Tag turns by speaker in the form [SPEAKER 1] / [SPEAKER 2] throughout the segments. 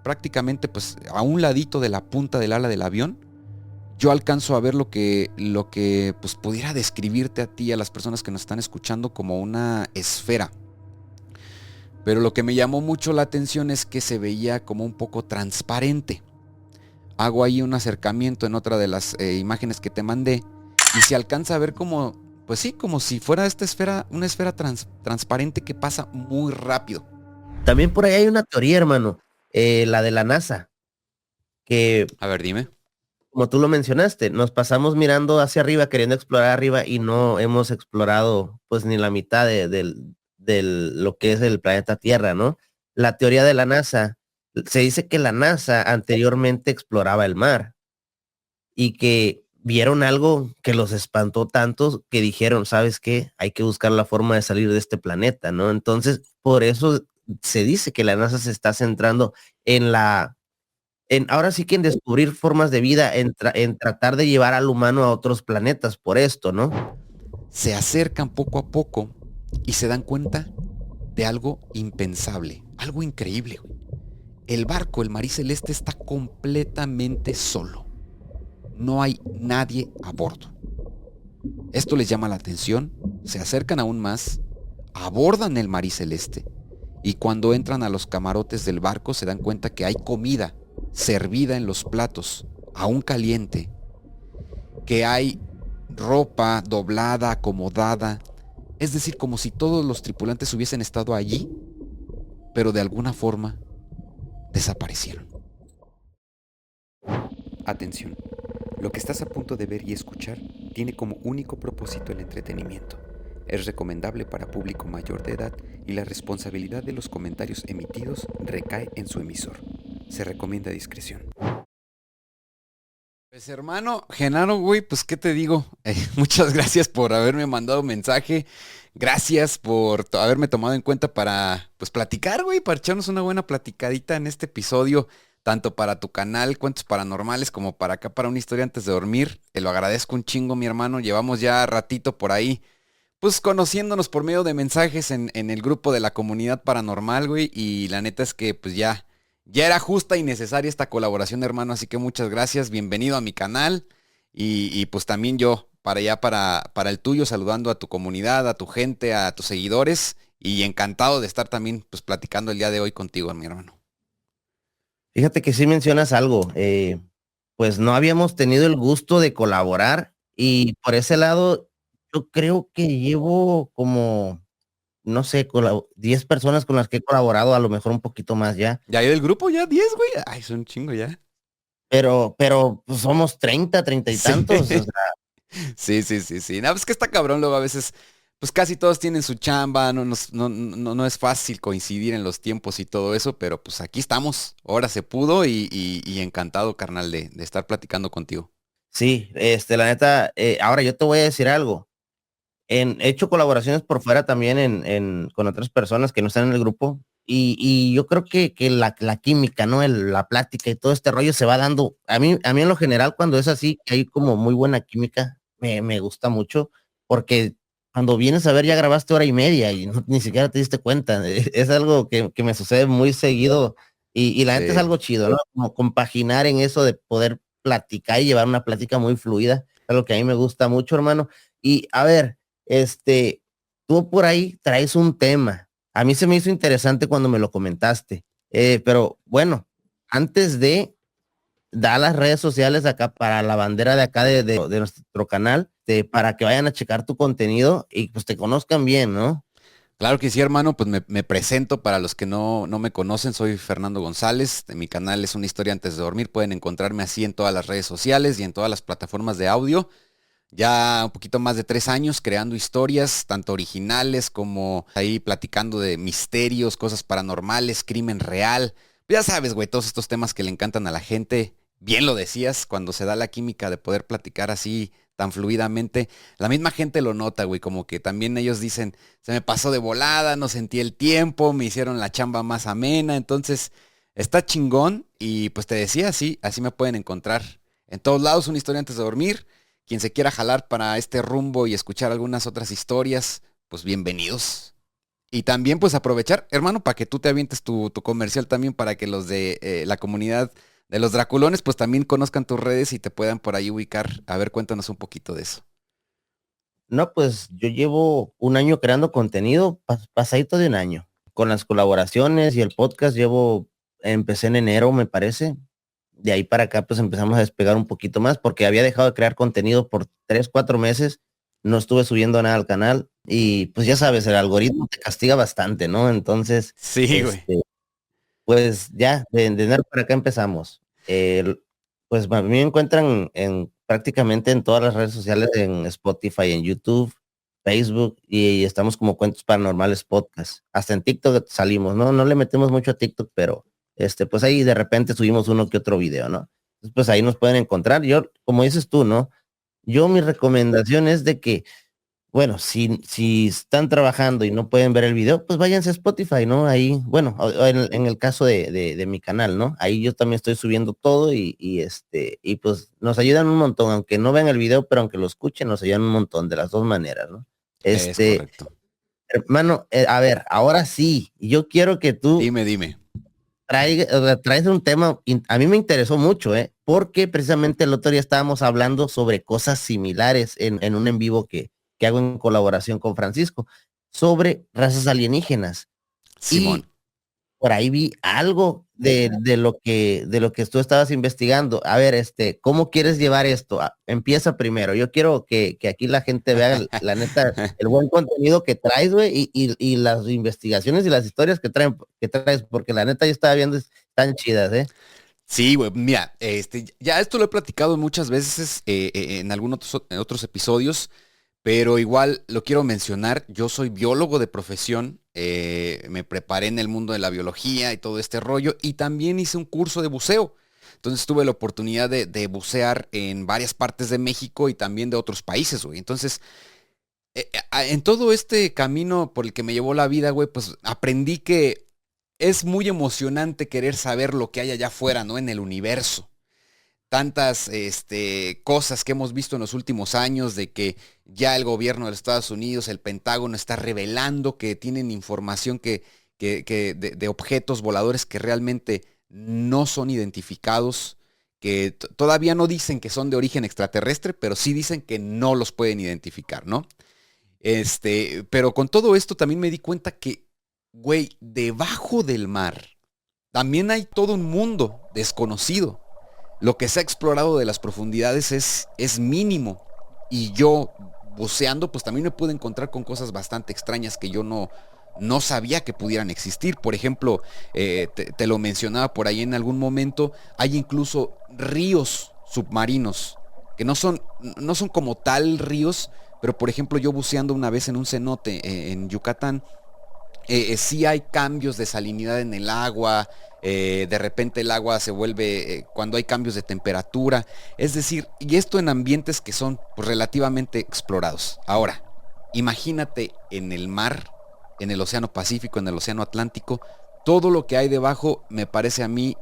[SPEAKER 1] prácticamente pues a un ladito de la punta del ala del avión, yo alcanzo a ver lo que pues pudiera describirte a ti, a las personas que nos están escuchando, como una esfera. Pero lo que me llamó mucho la atención es que se veía como un poco transparente. Hago ahí un acercamiento en otra de las imágenes que te mandé y se alcanza a ver como, pues sí, como si fuera esta esfera, una esfera transparente que pasa muy rápido.
[SPEAKER 2] También por ahí hay una teoría, hermano, la de la NASA, que
[SPEAKER 1] A ver, dime.
[SPEAKER 2] como tú lo mencionaste, nos pasamos mirando hacia arriba, queriendo explorar arriba y no hemos explorado pues ni la mitad lo que es el planeta Tierra, ¿no? La teoría de la NASA, se dice que la NASA anteriormente exploraba el mar y que vieron algo que los espantó tanto que dijeron, ¿sabes qué? Hay que buscar la forma de salir de este planeta, ¿no? Entonces, por eso se dice que la NASA se está centrando en ahora sí que en descubrir formas de vida, en tratar de llevar al humano a otros planetas por esto, ¿no?
[SPEAKER 1] Se acercan poco a poco y se dan cuenta de algo impensable, algo increíble. El barco, el Marí Celeste, está completamente solo. No hay nadie a bordo. Esto les llama la atención, se acercan aún más, abordan el Marí Celeste y cuando entran a los camarotes del barco se dan cuenta que hay comida servida en los platos, aún caliente, que hay ropa doblada, acomodada, es decir, como si todos los tripulantes hubiesen estado allí, pero de alguna forma desaparecieron. Atención, lo que estás a punto de ver y escuchar tiene como único propósito el entretenimiento. Es recomendable para público mayor de edad y la responsabilidad de los comentarios emitidos recae en su emisor. Se recomienda discreción. Pues hermano, Genaro, güey, pues qué te digo. Muchas gracias por haberme mandado un mensaje. Gracias por haberme tomado en cuenta para, pues, platicar, güey, para echarnos una buena platicadita en este episodio, tanto para tu canal, Cuentos Paranormales, como para acá, para una historia antes de dormir. Te lo agradezco un chingo, mi hermano. Llevamos ya ratito por ahí, pues, conociéndonos por medio de mensajes en el grupo de la comunidad paranormal, güey, y la neta es que, pues, ya era justa y necesaria esta colaboración, hermano, así que muchas gracias, bienvenido a mi canal y pues también yo para allá, para el tuyo, saludando a tu comunidad, a tu gente, a tus seguidores y encantado de estar también pues platicando el día de hoy contigo, mi hermano.
[SPEAKER 2] Fíjate que sí mencionas algo, pues no habíamos tenido el gusto de colaborar y por ese lado yo creo que llevo como, no sé, 10 personas con las que he colaborado, a lo mejor un poquito más ya,
[SPEAKER 1] ¿Ya hay del grupo? ¿Ya 10, güey? Ay, son un chingo ya.
[SPEAKER 2] pero pues somos 30 y
[SPEAKER 1] Sí.
[SPEAKER 2] tantos, o sea,
[SPEAKER 1] Sí. No, pues que está cabrón luego a veces, pues casi todos tienen su chamba, no es fácil coincidir en los tiempos y todo eso, pero pues aquí estamos, ahora se pudo y encantado, carnal, de estar platicando contigo.
[SPEAKER 2] sí, la neta, ahora yo te voy a decir algo. He hecho colaboraciones por fuera también con otras personas que no están en el grupo y yo creo que la química, ¿no? La plática y todo este rollo se va dando. A mí en lo general cuando es así, que hay como muy buena química, me gusta mucho porque cuando vienes a ver ya grabaste hora y media y ni siquiera te diste cuenta. Es algo que me sucede muy seguido y la neta es
[SPEAKER 1] Sí.
[SPEAKER 2] algo chido, ¿no? Como compaginar en eso de poder platicar y llevar una plática muy fluida, algo que a mí me gusta mucho, hermano. Y a ver, este, tú por ahí traes un tema. A mí se me hizo interesante cuando me lo comentaste. Pero bueno, antes de dar las redes sociales acá para la bandera de acá de nuestro canal, para que vayan a checar tu contenido y pues te conozcan bien, ¿no?
[SPEAKER 1] Claro que sí, hermano, pues me presento para los que no me conocen, soy Fernando González, de mi canal es Una Historia Antes de Dormir, pueden encontrarme así en todas las redes sociales y en todas las plataformas de audio. Ya un poquito más de 3 años creando historias, tanto originales como ahí platicando de misterios, cosas paranormales, crimen real. Ya sabes, güey, todos estos temas que le encantan a la gente. Bien lo decías, cuando se da la química de poder platicar así tan fluidamente, la misma gente lo nota, güey, como que también ellos dicen, se me pasó de volada, no sentí el tiempo, me hicieron la chamba más amena, entonces está chingón y pues te decía, así me pueden encontrar en todos lados, Una Historia Antes de Dormir. Quien se quiera jalar para este rumbo y escuchar algunas otras historias, pues bienvenidos. Y también pues aprovechar, hermano, para que tú te avientes tu comercial también para que los de la comunidad de los Draculones pues también conozcan tus redes y te puedan por ahí ubicar. A ver, cuéntanos un poquito de eso.
[SPEAKER 2] No, pues yo llevo un año creando contenido, pasadito de un año. Con las colaboraciones y el podcast empecé en enero, me parece. De ahí para acá, pues empezamos a despegar un poquito más porque había dejado de crear contenido por 3, 4 meses. No estuve subiendo nada al canal y pues ya sabes, el algoritmo te castiga bastante, ¿no? Entonces,
[SPEAKER 1] Sí, güey.
[SPEAKER 2] pues ya, de enero para acá empezamos. Pues a mí me encuentran prácticamente en todas las redes sociales, en Spotify, en YouTube, Facebook, y estamos como Cuentos Paranormales Podcast. Hasta en TikTok salimos, ¿no? No le metemos mucho a TikTok, pero pues ahí de repente subimos uno que otro video, ¿no? Entonces, pues ahí nos pueden encontrar. Yo, como dices tú, ¿no? Yo mi recomendación es de que bueno, si están trabajando y no pueden ver el video, pues váyanse a Spotify, ¿no? Ahí, bueno, o en el caso de mi canal, ¿no? Ahí yo también estoy subiendo todo y pues nos ayudan un montón, aunque no vean el video, pero aunque lo escuchen, nos ayudan un montón de las dos maneras, ¿no?
[SPEAKER 1] Es correcto.
[SPEAKER 2] Hermano, a ver, ahora sí, yo quiero que tú
[SPEAKER 1] Dime, dime.
[SPEAKER 2] traes un tema, a mí me interesó mucho, ¿eh? Porque precisamente el otro día estábamos hablando sobre cosas similares en un en vivo que hago en colaboración con Francisco, sobre razas alienígenas.
[SPEAKER 1] Simón.
[SPEAKER 2] Y por ahí vi algo de lo que tú estabas investigando. A ver, ¿cómo quieres llevar esto? Empieza primero. Yo quiero que aquí la gente vea, la neta, el buen contenido que traes, güey, y las investigaciones y las historias que traes, porque la neta yo estaba viendo, están chidas, ¿eh?
[SPEAKER 1] Sí, güey, mira, ya esto lo he platicado muchas veces en algunos otros episodios, pero igual lo quiero mencionar. Yo soy biólogo de profesión, me preparé en el mundo de la biología y todo este rollo, y también hice un curso de buceo. Entonces tuve la oportunidad de bucear en varias partes de México y también de otros países, güey. Entonces, en todo este camino por el que me llevó la vida, güey, pues aprendí que es muy emocionante querer saber lo que hay allá afuera, ¿no? En el universo. Tantas cosas que hemos visto en los últimos años de que ya el gobierno de los Estados Unidos, el Pentágono, está revelando que tienen información de objetos voladores que realmente no son identificados, que todavía no dicen que son de origen extraterrestre, pero sí dicen que no los pueden identificar, ¿no? Pero con todo esto también me di cuenta que, güey, debajo del mar también hay todo un mundo desconocido. Lo que se ha explorado de las profundidades es mínimo. Y yo, buceando, pues también me pude encontrar con cosas bastante extrañas que yo no sabía que pudieran existir. Por ejemplo, te lo mencionaba por ahí en algún momento, hay incluso ríos submarinos, que no son como tal ríos, pero por ejemplo yo buceando una vez en un cenote en Yucatán, sí hay cambios de salinidad en el agua, de repente el agua se vuelve, cuando hay cambios de temperatura, es decir, y esto en ambientes que son pues, relativamente explorados. Ahora, imagínate en el mar, en el Océano Pacífico, en el Océano Atlántico, todo lo que hay debajo me parece a mí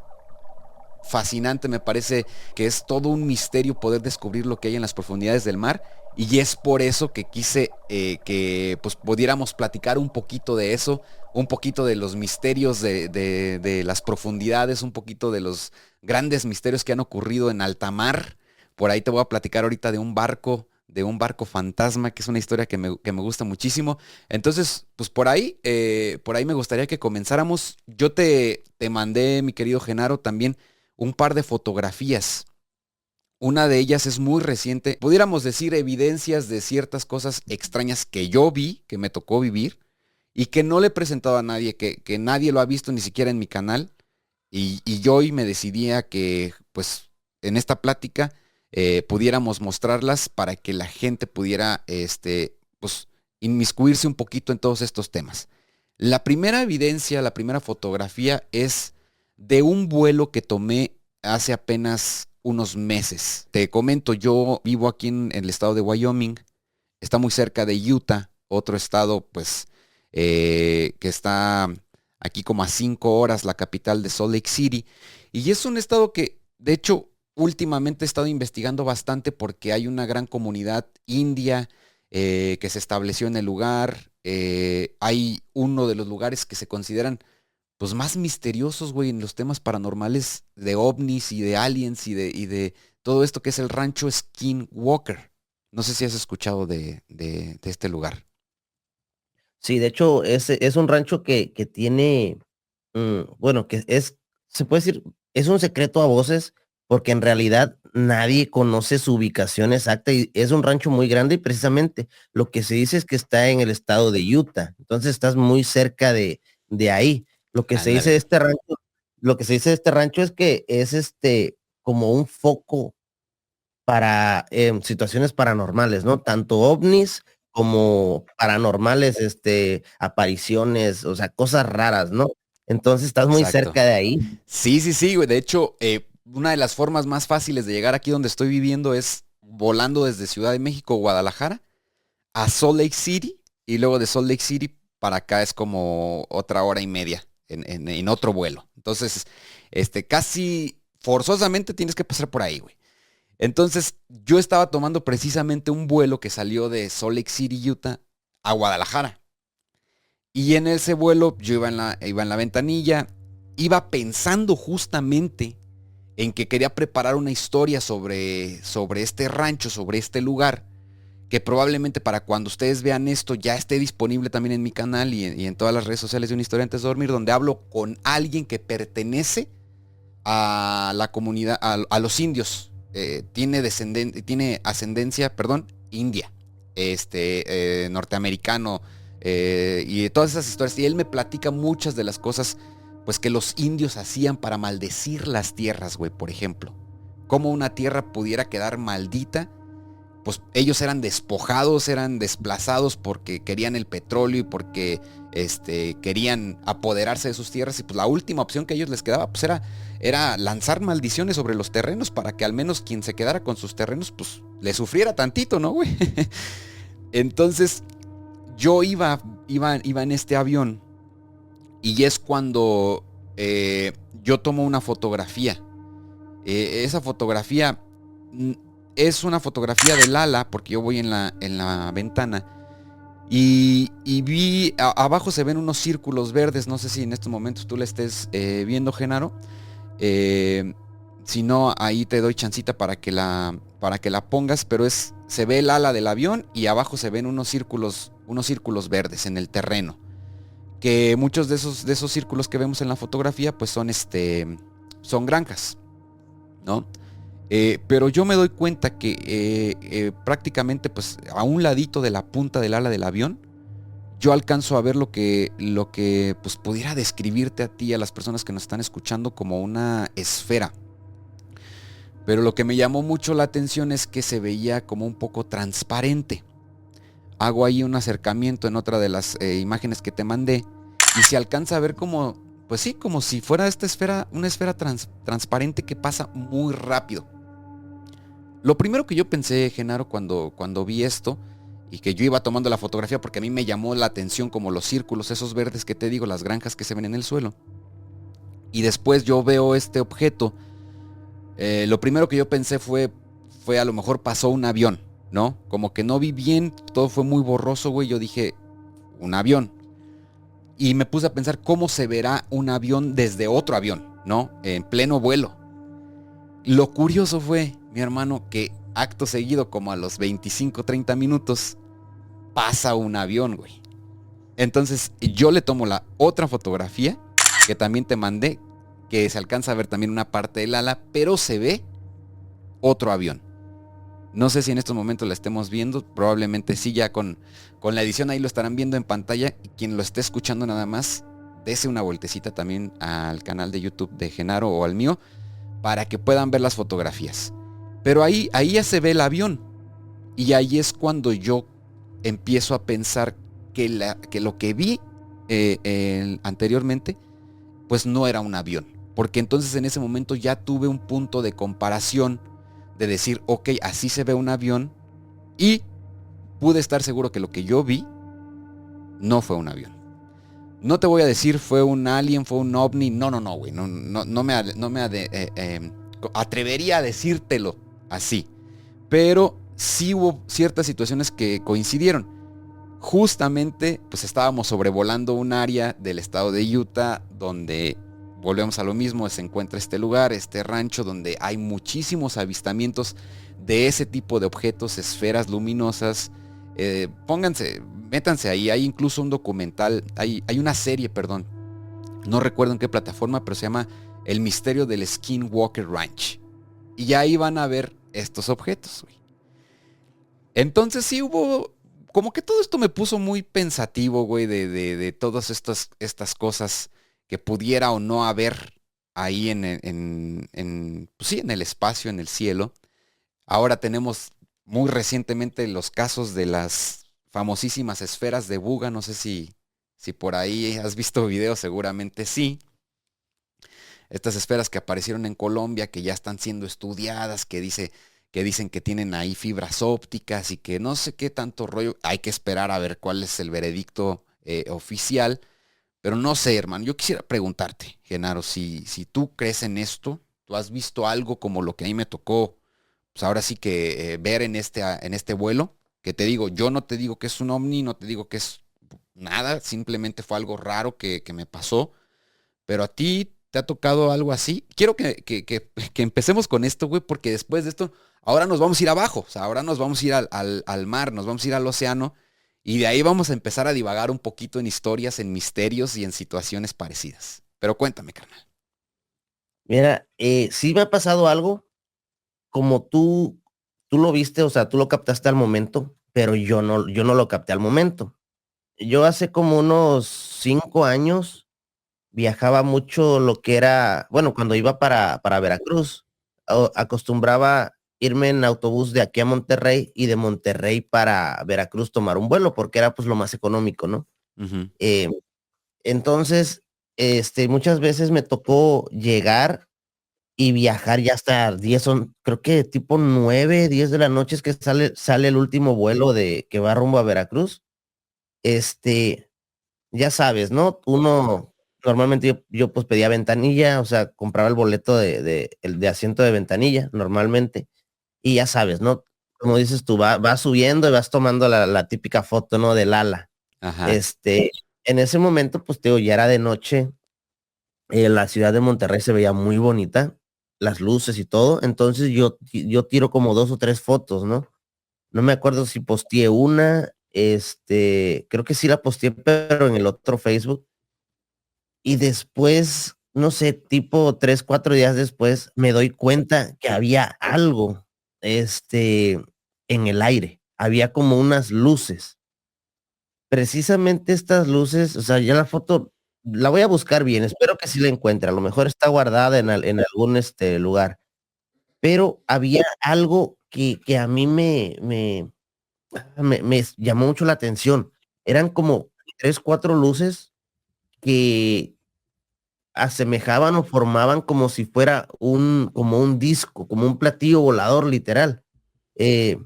[SPEAKER 1] fascinante, me parece que es todo un misterio poder descubrir lo que hay en las profundidades del mar y es por eso que quise que pues pudiéramos platicar un poquito de eso, un poquito de los misterios de las profundidades, un poquito de los grandes misterios que han ocurrido en alta mar. Por ahí te voy a platicar ahorita de un barco fantasma, que es una historia que me gusta muchísimo. Entonces, pues por ahí me gustaría que comenzáramos. Yo te mandé, mi querido Genaro, también un par de fotografías. Una de ellas es muy reciente. Pudiéramos decir evidencias de ciertas cosas extrañas que yo vi, que me tocó vivir, y que no le he presentado a nadie, que nadie lo ha visto ni siquiera en mi canal. Y yo hoy me decidí a que, pues, en esta plática pudiéramos mostrarlas para que la gente pudiera, pues, inmiscuirse un poquito en todos estos temas. La primera evidencia, la primera fotografía es de un vuelo que tomé hace apenas unos meses. Te comento, yo vivo aquí en el estado de Wyoming, está muy cerca de Utah, otro estado pues que está aquí como a 5 horas, la capital de Salt Lake City. Y es un estado que, de hecho, últimamente he estado investigando bastante porque hay una gran comunidad india que se estableció en el lugar. hay uno de los lugares que se consideran pues más misteriosos, güey, en los temas paranormales de ovnis y de aliens y de todo esto que es el rancho Skinwalker. No sé si has escuchado de este lugar.
[SPEAKER 2] Sí, de hecho, es un rancho que tiene, bueno, se puede decir, es un secreto a voces, porque en realidad nadie conoce su ubicación exacta y es un rancho muy grande y precisamente lo que se dice es que está en el estado de Utah. Entonces estás muy cerca de ahí. Lo que se dice de
[SPEAKER 1] Ándale.
[SPEAKER 2] este rancho, lo que se dice de este rancho es que es como un foco para situaciones paranormales, ¿no? Tanto ovnis como paranormales, apariciones, o sea, cosas raras, ¿no? Entonces estás muy
[SPEAKER 1] Exacto.
[SPEAKER 2] cerca de ahí.
[SPEAKER 1] Sí, sí, sí, güey. De hecho, una de las formas más fáciles de llegar aquí donde estoy viviendo es volando desde Ciudad de México, Guadalajara, a Salt Lake City, y luego de Salt Lake City para acá es como otra hora y media en otro vuelo. Entonces, casi forzosamente tienes que pasar por ahí, güey. Entonces, yo estaba tomando precisamente un vuelo que salió de Salt Lake City, Utah, a Guadalajara. Y en ese vuelo yo iba en la ventanilla, iba pensando justamente en que quería preparar una historia sobre este rancho, sobre este lugar, que probablemente para cuando ustedes vean esto ya esté disponible también en mi canal y en todas las redes sociales de Una Historia Antes de Dormir, donde hablo con alguien que pertenece a la comunidad, a los indios. Tiene ascendencia, perdón, india, norteamericano, y de todas esas historias. Y él me platica muchas de las cosas, pues, que los indios hacían para maldecir las tierras, güey, por ejemplo. Cómo una tierra pudiera quedar maldita, pues ellos eran despojados, eran desplazados porque querían el petróleo y porque querían apoderarse de sus tierras, y pues la última opción que a ellos les quedaba pues era lanzar maldiciones sobre los terrenos para que al menos quien se quedara con sus terrenos pues le sufriera tantito, ¿no, güey? Entonces yo iba en este avión y es cuando yo tomo una fotografía. Esa fotografía es una fotografía del ala, porque yo voy en la ventana. Y vi, abajo se ven unos círculos verdes, no sé si en estos momentos tú la estés viendo, Genaro. Eh, si no, ahí te doy chancita para que la pongas, pero se ve el ala del avión y abajo se ven unos círculos verdes en el terreno. Que muchos de esos círculos que vemos en la fotografía, pues son granjas, ¿no? Pero yo me doy cuenta que prácticamente pues a un ladito de la punta del ala del avión, yo alcanzo a ver lo que pues pudiera describirte a ti y a las personas que nos están escuchando como una esfera. Pero lo que me llamó mucho la atención es que se veía como un poco transparente. Hago ahí un acercamiento en otra de las imágenes que te mandé y se alcanza a ver como, pues sí, como si fuera esta esfera, una esfera transparente que pasa muy rápido. Lo primero que yo pensé, Genaro, cuando vi esto y que yo iba tomando la fotografía, porque a mí me llamó la atención como los círculos, esos verdes que te digo, las granjas que se ven en el suelo. Y después yo veo este objeto. Lo primero que yo pensé fue a lo mejor pasó un avión, ¿no? Como que no vi bien, todo fue muy borroso, güey. Yo dije, un avión. Y me puse a pensar cómo se verá un avión desde otro avión, ¿no? En pleno vuelo. Lo curioso fue, mi hermano, que acto seguido, como a los 25, 30 minutos, pasa un avión, güey. Entonces yo le tomo la otra fotografía, que también te mandé, que se alcanza a ver también una parte del ala, pero se ve otro avión. No sé si en estos momentos la estemos viendo, probablemente sí, ya con la edición ahí lo estarán viendo en pantalla, y quien lo esté escuchando nada más, dese una vueltecita también al canal de YouTube de Genaro o al mío, para que puedan ver las fotografías. Pero ahí ya se ve el avión. Y ahí es cuando yo empiezo a pensar que lo que vi anteriormente, pues no era un avión. Porque entonces en ese momento ya tuve un punto de comparación de decir, ok, así se ve un avión. Y pude estar seguro que lo que yo vi no fue un avión. No te voy a decir fue un alien, fue un ovni. No, no, no, güey. No me atrevería a decírtelo así. Pero sí hubo ciertas situaciones que coincidieron. justamente pues estábamos sobrevolando un área del estado de Utah donde volvemos a lo mismo, se encuentra este lugar, este rancho donde hay muchísimos avistamientos de ese tipo de objetos, esferas luminosas. Pónganse, métanse ahí, hay incluso un documental, hay una serie, perdón, no recuerdo en qué plataforma, pero se llama El misterio del Skinwalker Ranch. Y ahí van a ver estos objetos, güey. Entonces sí hubo, como que todo esto me puso muy pensativo, güey, de todas estas cosas que pudiera o no haber ahí pues sí, en el espacio, en el cielo. Ahora tenemos muy recientemente los casos de las famosísimas esferas de Buga. No sé si por ahí has visto videos, seguramente sí. Estas esferas que aparecieron en Colombia, que ya están siendo estudiadas, que dicen que tienen ahí fibras ópticas y que no sé qué tanto rollo. Hay que esperar a ver cuál es el veredicto oficial. Pero no sé, hermano, yo quisiera preguntarte, Genaro, si tú crees en esto, tú has visto algo como lo que a mí me tocó, pues ahora sí que ver en este vuelo, que te digo, yo no te digo que es un ovni, no te digo que es nada, simplemente fue algo raro que me pasó, pero a ti te ha tocado algo así. Quiero que empecemos con esto, güey, porque después de esto, ahora nos vamos a ir abajo, o sea, ahora nos vamos a ir al mar, nos vamos a ir al océano, y de ahí vamos a empezar a divagar un poquito en historias, en misterios y en situaciones parecidas. Pero cuéntame, carnal.
[SPEAKER 2] Mira, sí me ha pasado algo como tú lo viste, o sea, tú lo captaste al momento, pero yo no lo capté al momento. Yo hace como unos 5 años viajaba mucho lo que era, bueno, cuando iba para Veracruz, acostumbraba irme en autobús de aquí a Monterrey y de Monterrey para Veracruz tomar un vuelo porque era pues lo más económico, ¿no?
[SPEAKER 1] Ujú.
[SPEAKER 2] Eh, entonces, muchas veces me tocó llegar y viajar ya hasta 10, creo que tipo 9, 10 de la noche es que sale el último vuelo de que va rumbo a Veracruz. Este, ya sabes, ¿no? Uno, normalmente yo pues pedía ventanilla, o sea, compraba el boleto el de asiento de ventanilla, normalmente, y ya sabes, ¿no? Como dices tú, vas subiendo y vas tomando la típica foto, ¿no? Del ala.
[SPEAKER 1] Ajá.
[SPEAKER 2] Este, en ese momento, pues te digo, ya era de noche, la ciudad de Monterrey se veía muy bonita, las luces y todo, entonces yo tiro como 2 o 3 fotos, ¿no? No me acuerdo si posteé una, creo que sí la posteé, pero en el otro Facebook. Y después, no sé, tipo 3, 4 días después, me doy cuenta que había algo, en el aire. Había como unas luces. Precisamente estas luces, o sea, ya la foto, la voy a buscar bien, espero que sí la encuentre. A lo mejor está guardada en algún lugar. Pero había algo que a mí me llamó mucho la atención. Eran como 3, 4 luces que asemejaban o formaban como si fuera como un disco, como un platillo volador literal, eh,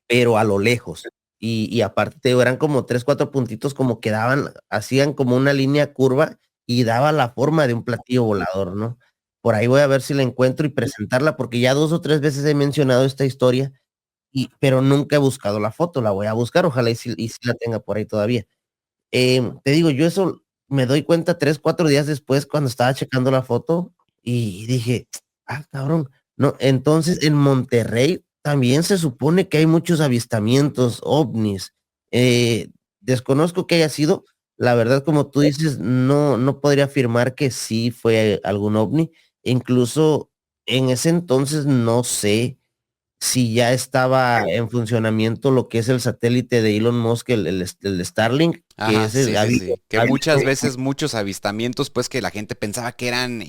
[SPEAKER 2] pero a lo lejos. Y aparte eran como 3, 4 puntitos como que hacían como una línea curva y daba la forma de un platillo volador, ¿no? Por ahí voy a ver si la encuentro y presentarla, porque ya 2 o 3 veces he mencionado esta historia, pero nunca he buscado la foto. La voy a buscar, ojalá y si la tenga por ahí todavía. Te digo, yo eso me doy cuenta 3, 4 días después cuando estaba checando la foto y dije, ah, cabrón, no, entonces en Monterrey también se supone que hay muchos avistamientos ovnis. Eh, Desconozco que haya sido, la verdad, como tú dices, no podría afirmar que sí fue algún ovni. Incluso en ese entonces no sé si ya estaba en funcionamiento lo que es el satélite de Elon Musk, el Starlink, que
[SPEAKER 1] Ajá,
[SPEAKER 2] ese
[SPEAKER 1] sí,
[SPEAKER 2] ha
[SPEAKER 1] sí,
[SPEAKER 2] habido,
[SPEAKER 1] sí. Que muchas veces muchos avistamientos, pues que la gente pensaba que eran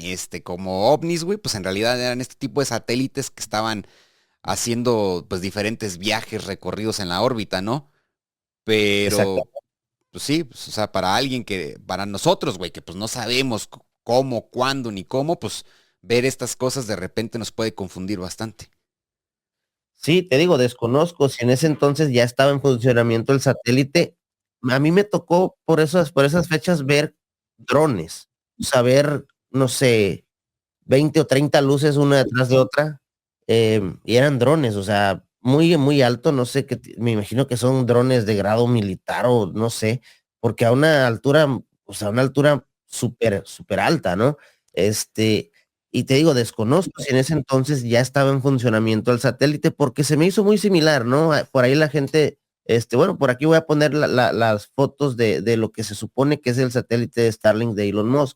[SPEAKER 1] como ovnis, güey, pues en realidad eran este tipo de satélites que estaban haciendo pues diferentes viajes, recorridos en la órbita, ¿no?
[SPEAKER 2] exacto.
[SPEAKER 1] Pero, pues sí, pues, o sea, para alguien para nosotros, güey, que pues no sabemos cómo, cuándo ni cómo, pues ver estas cosas de repente nos puede confundir bastante.
[SPEAKER 2] Sí, te digo, desconozco si en ese entonces ya estaba en funcionamiento el satélite. A mí me tocó por esas fechas ver drones, saber, no sé, 20 o 30 luces una detrás de otra, y eran drones, o sea, muy, muy alto, no sé, me imagino que son drones de grado militar o no sé, porque a una altura, o sea, a una altura súper, súper alta, ¿no? Y te digo, desconozco si en ese entonces ya estaba en funcionamiento el satélite, porque se me hizo muy similar, ¿no? Por ahí la gente, bueno, por aquí voy a poner las fotos de lo que se supone que es el satélite de Starlink de Elon Musk.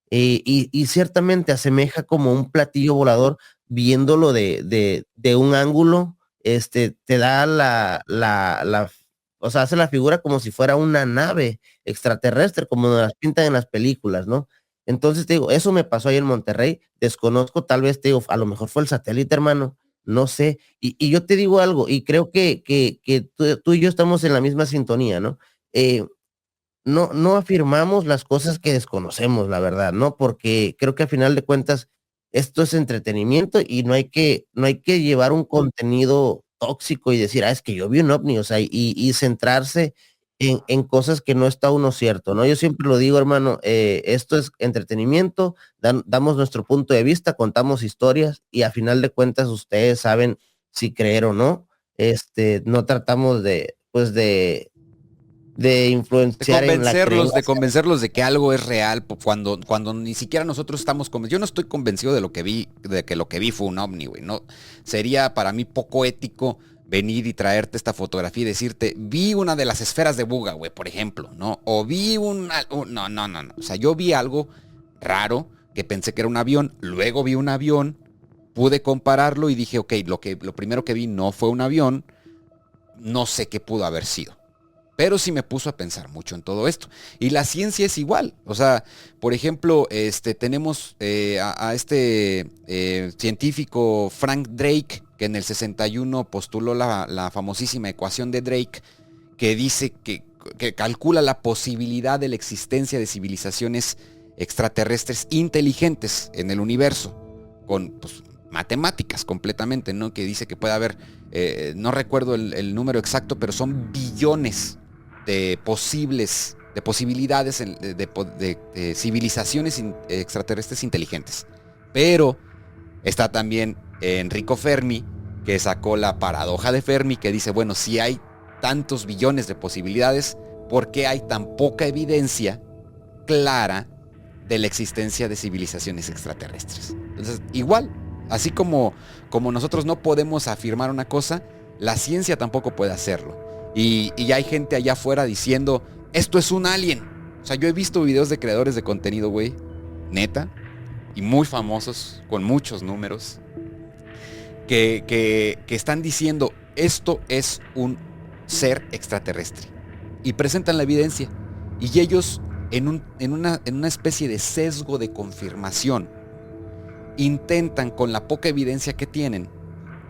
[SPEAKER 2] Y ciertamente asemeja como un platillo volador viéndolo de un ángulo, te da o sea, hace la figura como si fuera una nave extraterrestre, como nos las pintan en las películas, ¿no? Entonces te digo, eso me pasó ahí en Monterrey, desconozco, tal vez te digo, a lo mejor fue el satélite, hermano, no sé, y yo te digo algo, y creo que tú y yo estamos en la misma sintonía, ¿no? No afirmamos las cosas que desconocemos, la verdad, ¿no? Porque creo que a final de cuentas esto es entretenimiento y no hay que llevar un contenido tóxico y decir, es que yo vi un ovni, o sea, y centrarse en cosas que no está uno cierto, ¿no? Yo siempre lo digo, hermano, esto es entretenimiento, damos nuestro punto de vista, contamos historias y a final de cuentas ustedes saben si creer o no. No tratamos pues de influenciar en la
[SPEAKER 1] De
[SPEAKER 2] creencia.
[SPEAKER 1] convencerlos de que algo es real cuando ni siquiera nosotros estamos convencidos. Yo no estoy convencido de que lo que vi fue un ovni, güey. No, sería para mí poco ético venir y traerte esta fotografía y decirte, vi una de las esferas de Buga, güey, por ejemplo, ¿no? O vi no, no, no, no. O sea, yo vi algo raro que pensé que era un avión, luego vi un avión, pude compararlo y dije, ok, lo primero que vi no fue un avión, no sé qué pudo haber sido. Pero sí me puso a pensar mucho en todo esto. Y la ciencia es igual. O sea, por ejemplo, tenemos a este científico Frank Drake, que en el 61 postuló la famosísima ecuación de Drake, que dice que calcula la posibilidad de la existencia de civilizaciones extraterrestres inteligentes en el universo, con pues, matemáticas completamente, ¿no? Que dice que puede haber, no recuerdo el número exacto, pero son billones de posibilidades de civilizaciones extraterrestres inteligentes. Pero está también Enrico Fermi, que sacó la paradoja de Fermi, que dice, bueno, si hay tantos billones de posibilidades, ¿por qué hay tan poca evidencia clara de la existencia de civilizaciones extraterrestres? Entonces, igual, así como nosotros no podemos afirmar una cosa, la ciencia tampoco puede hacerlo. Y hay gente allá afuera diciendo, esto es un alien. O sea, yo he visto videos de creadores de contenido, güey, neta, y muy famosos, con muchos números, que están diciendo, esto es un ser extraterrestre. Y presentan la evidencia. Y ellos, en una especie de sesgo de confirmación, intentan, con la poca evidencia que tienen,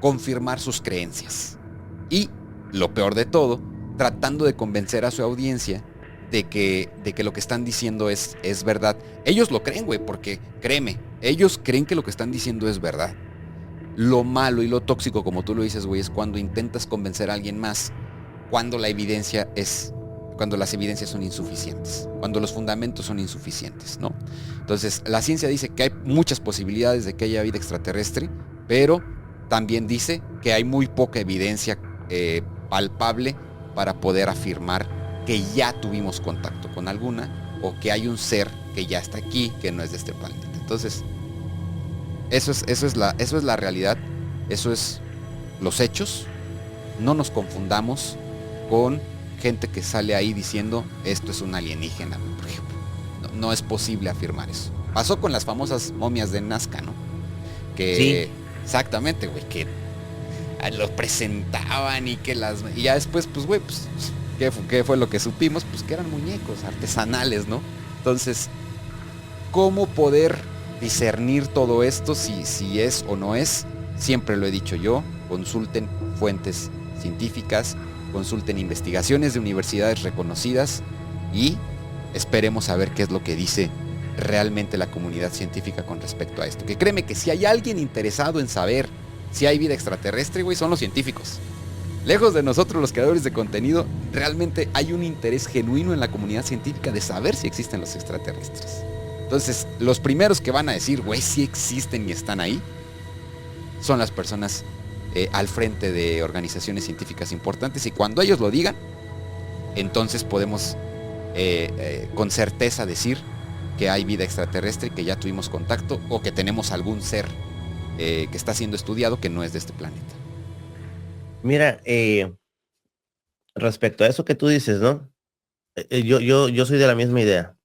[SPEAKER 1] confirmar sus creencias. Y lo peor de todo, tratando de convencer a su audiencia de que lo que están diciendo es verdad. Ellos lo creen, güey, porque créeme, ellos creen que lo que están diciendo es verdad. Lo malo y lo tóxico, como tú lo dices, güey, es cuando intentas convencer a alguien más, cuando las evidencias son insuficientes, cuando los fundamentos son insuficientes, ¿no? Entonces, la ciencia dice que hay muchas posibilidades de que haya vida extraterrestre, pero también dice que hay muy poca evidencia palpable para poder afirmar que ya tuvimos contacto con alguna o que hay un ser que ya está aquí, que no es de este planeta. Entonces, eso es la realidad, eso es los hechos. No nos confundamos con gente que sale ahí diciendo esto es un alienígena, por ejemplo. No es posible afirmar eso. Pasó con las famosas momias de Nazca, ¿no? Que
[SPEAKER 2] Sí.
[SPEAKER 1] exactamente, güey, que los presentaban y ya después, pues, güey, pues, ¿qué fue lo que supimos? Pues que eran muñecos artesanales, ¿no? Entonces, ¿cómo poder discernir todo esto si es o no es? Siempre lo he dicho yo, consulten fuentes científicas, consulten investigaciones de universidades reconocidas y esperemos a ver qué es lo que dice realmente la comunidad científica con respecto a esto. Que créeme que si hay alguien interesado en saber si hay vida extraterrestre, güey, son los científicos. Lejos de nosotros los creadores de contenido, realmente hay un interés genuino en la comunidad científica de saber si existen los extraterrestres. Entonces, los primeros que van a decir, güey, sí existen y están ahí, son las personas al frente de organizaciones científicas importantes, y cuando ellos lo digan, entonces podemos con certeza decir que hay vida extraterrestre, que ya tuvimos contacto o que tenemos algún ser que está siendo estudiado que no es de este planeta.
[SPEAKER 2] Mira, respecto a eso que tú dices, ¿no? Yo soy de la misma idea.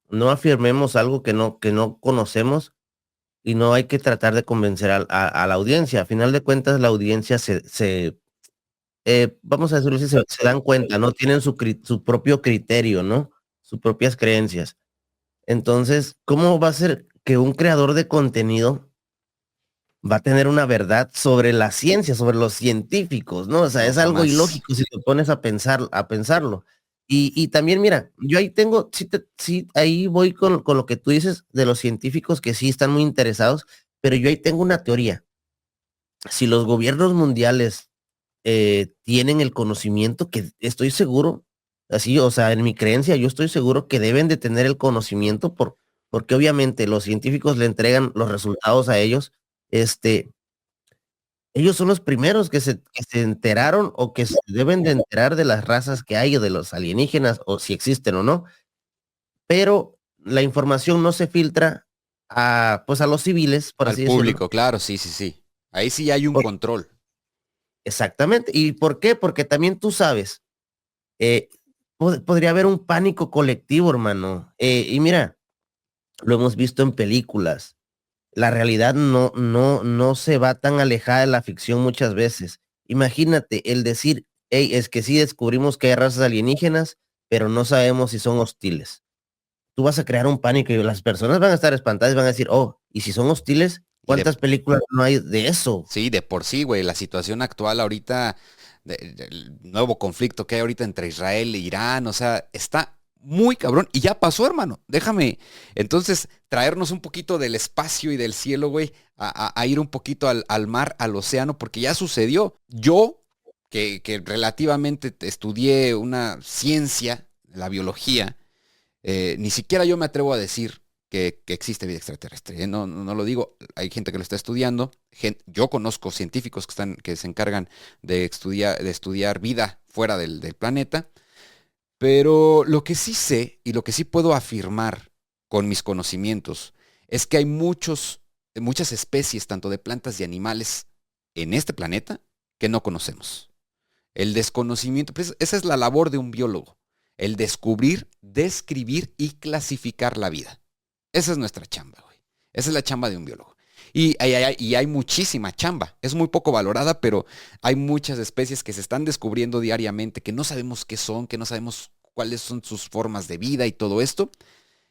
[SPEAKER 2] No afirmemos algo que no conocemos y no hay que tratar de convencer a la audiencia. A final de cuentas, la audiencia vamos a decirlo así, se dan cuenta, ¿no? Tienen su propio criterio, ¿no? Sus propias creencias. Entonces, ¿cómo va a ser que un creador de contenido va a tener una verdad sobre la ciencia, sobre los científicos, ¿no? O sea,
[SPEAKER 1] No,
[SPEAKER 2] es algo
[SPEAKER 1] jamás.
[SPEAKER 2] ilógico si te pones a pensarlo. Y también, mira, yo ahí tengo, sí, ahí voy con lo que tú dices de los científicos que sí están muy interesados, pero yo ahí tengo una teoría. Si los gobiernos mundiales tienen el conocimiento, que estoy seguro, así, o sea, en mi creencia, yo estoy seguro que deben de tener el conocimiento porque obviamente los científicos le entregan los resultados a ellos, este, ellos son los primeros que se enteraron o que se deben de enterar de las razas que hay o de los alienígenas o si existen o no, pero la información no se filtra pues a los civiles, por
[SPEAKER 1] Al
[SPEAKER 2] así decirlo.
[SPEAKER 1] público, claro, sí, sí, sí. Ahí sí hay un
[SPEAKER 2] Por-
[SPEAKER 1] control.
[SPEAKER 2] Exactamente. ¿Y por qué? Porque también tú sabes, eh, podría haber un pánico colectivo, hermano. Y mira, lo hemos visto en películas. La realidad no se va tan alejada de la ficción muchas veces. Imagínate el decir, hey, es que sí descubrimos que hay razas alienígenas, pero no sabemos si son hostiles. Tú vas a crear un pánico y las personas van a estar espantadas y van a decir, oh, ¿y si son hostiles?
[SPEAKER 1] Y de,
[SPEAKER 2] ¿Cuántas películas no hay de eso?
[SPEAKER 1] sí, de por sí, güey, la situación actual ahorita, el nuevo conflicto que hay ahorita entre Israel e Irán, o sea, está muy cabrón y ya pasó, hermano. Déjame entonces traernos un poquito del espacio y del cielo, güey, a ir un poquito al mar, al océano, porque ya sucedió. Yo, que relativamente estudié una ciencia, la biología, ni siquiera yo me atrevo a decir que existe vida extraterrestre. No, no lo digo. Hay gente que lo está estudiando. Yo conozco científicos que se encargan de estudiar vida fuera del planeta. Pero lo que sí sé y lo que sí puedo afirmar con mis conocimientos es que hay muchas especies, tanto de plantas y animales, en este planeta que no conocemos. El desconocimiento, pues esa es la labor de un biólogo, el descubrir, describir y clasificar la vida. Esa es nuestra chamba, güey. Esa es la chamba de un biólogo. Y hay muchísima chamba. Es muy poco valorada, pero hay muchas especies que se están descubriendo diariamente, que no sabemos qué son, que no sabemos cuáles son sus formas de vida y todo esto.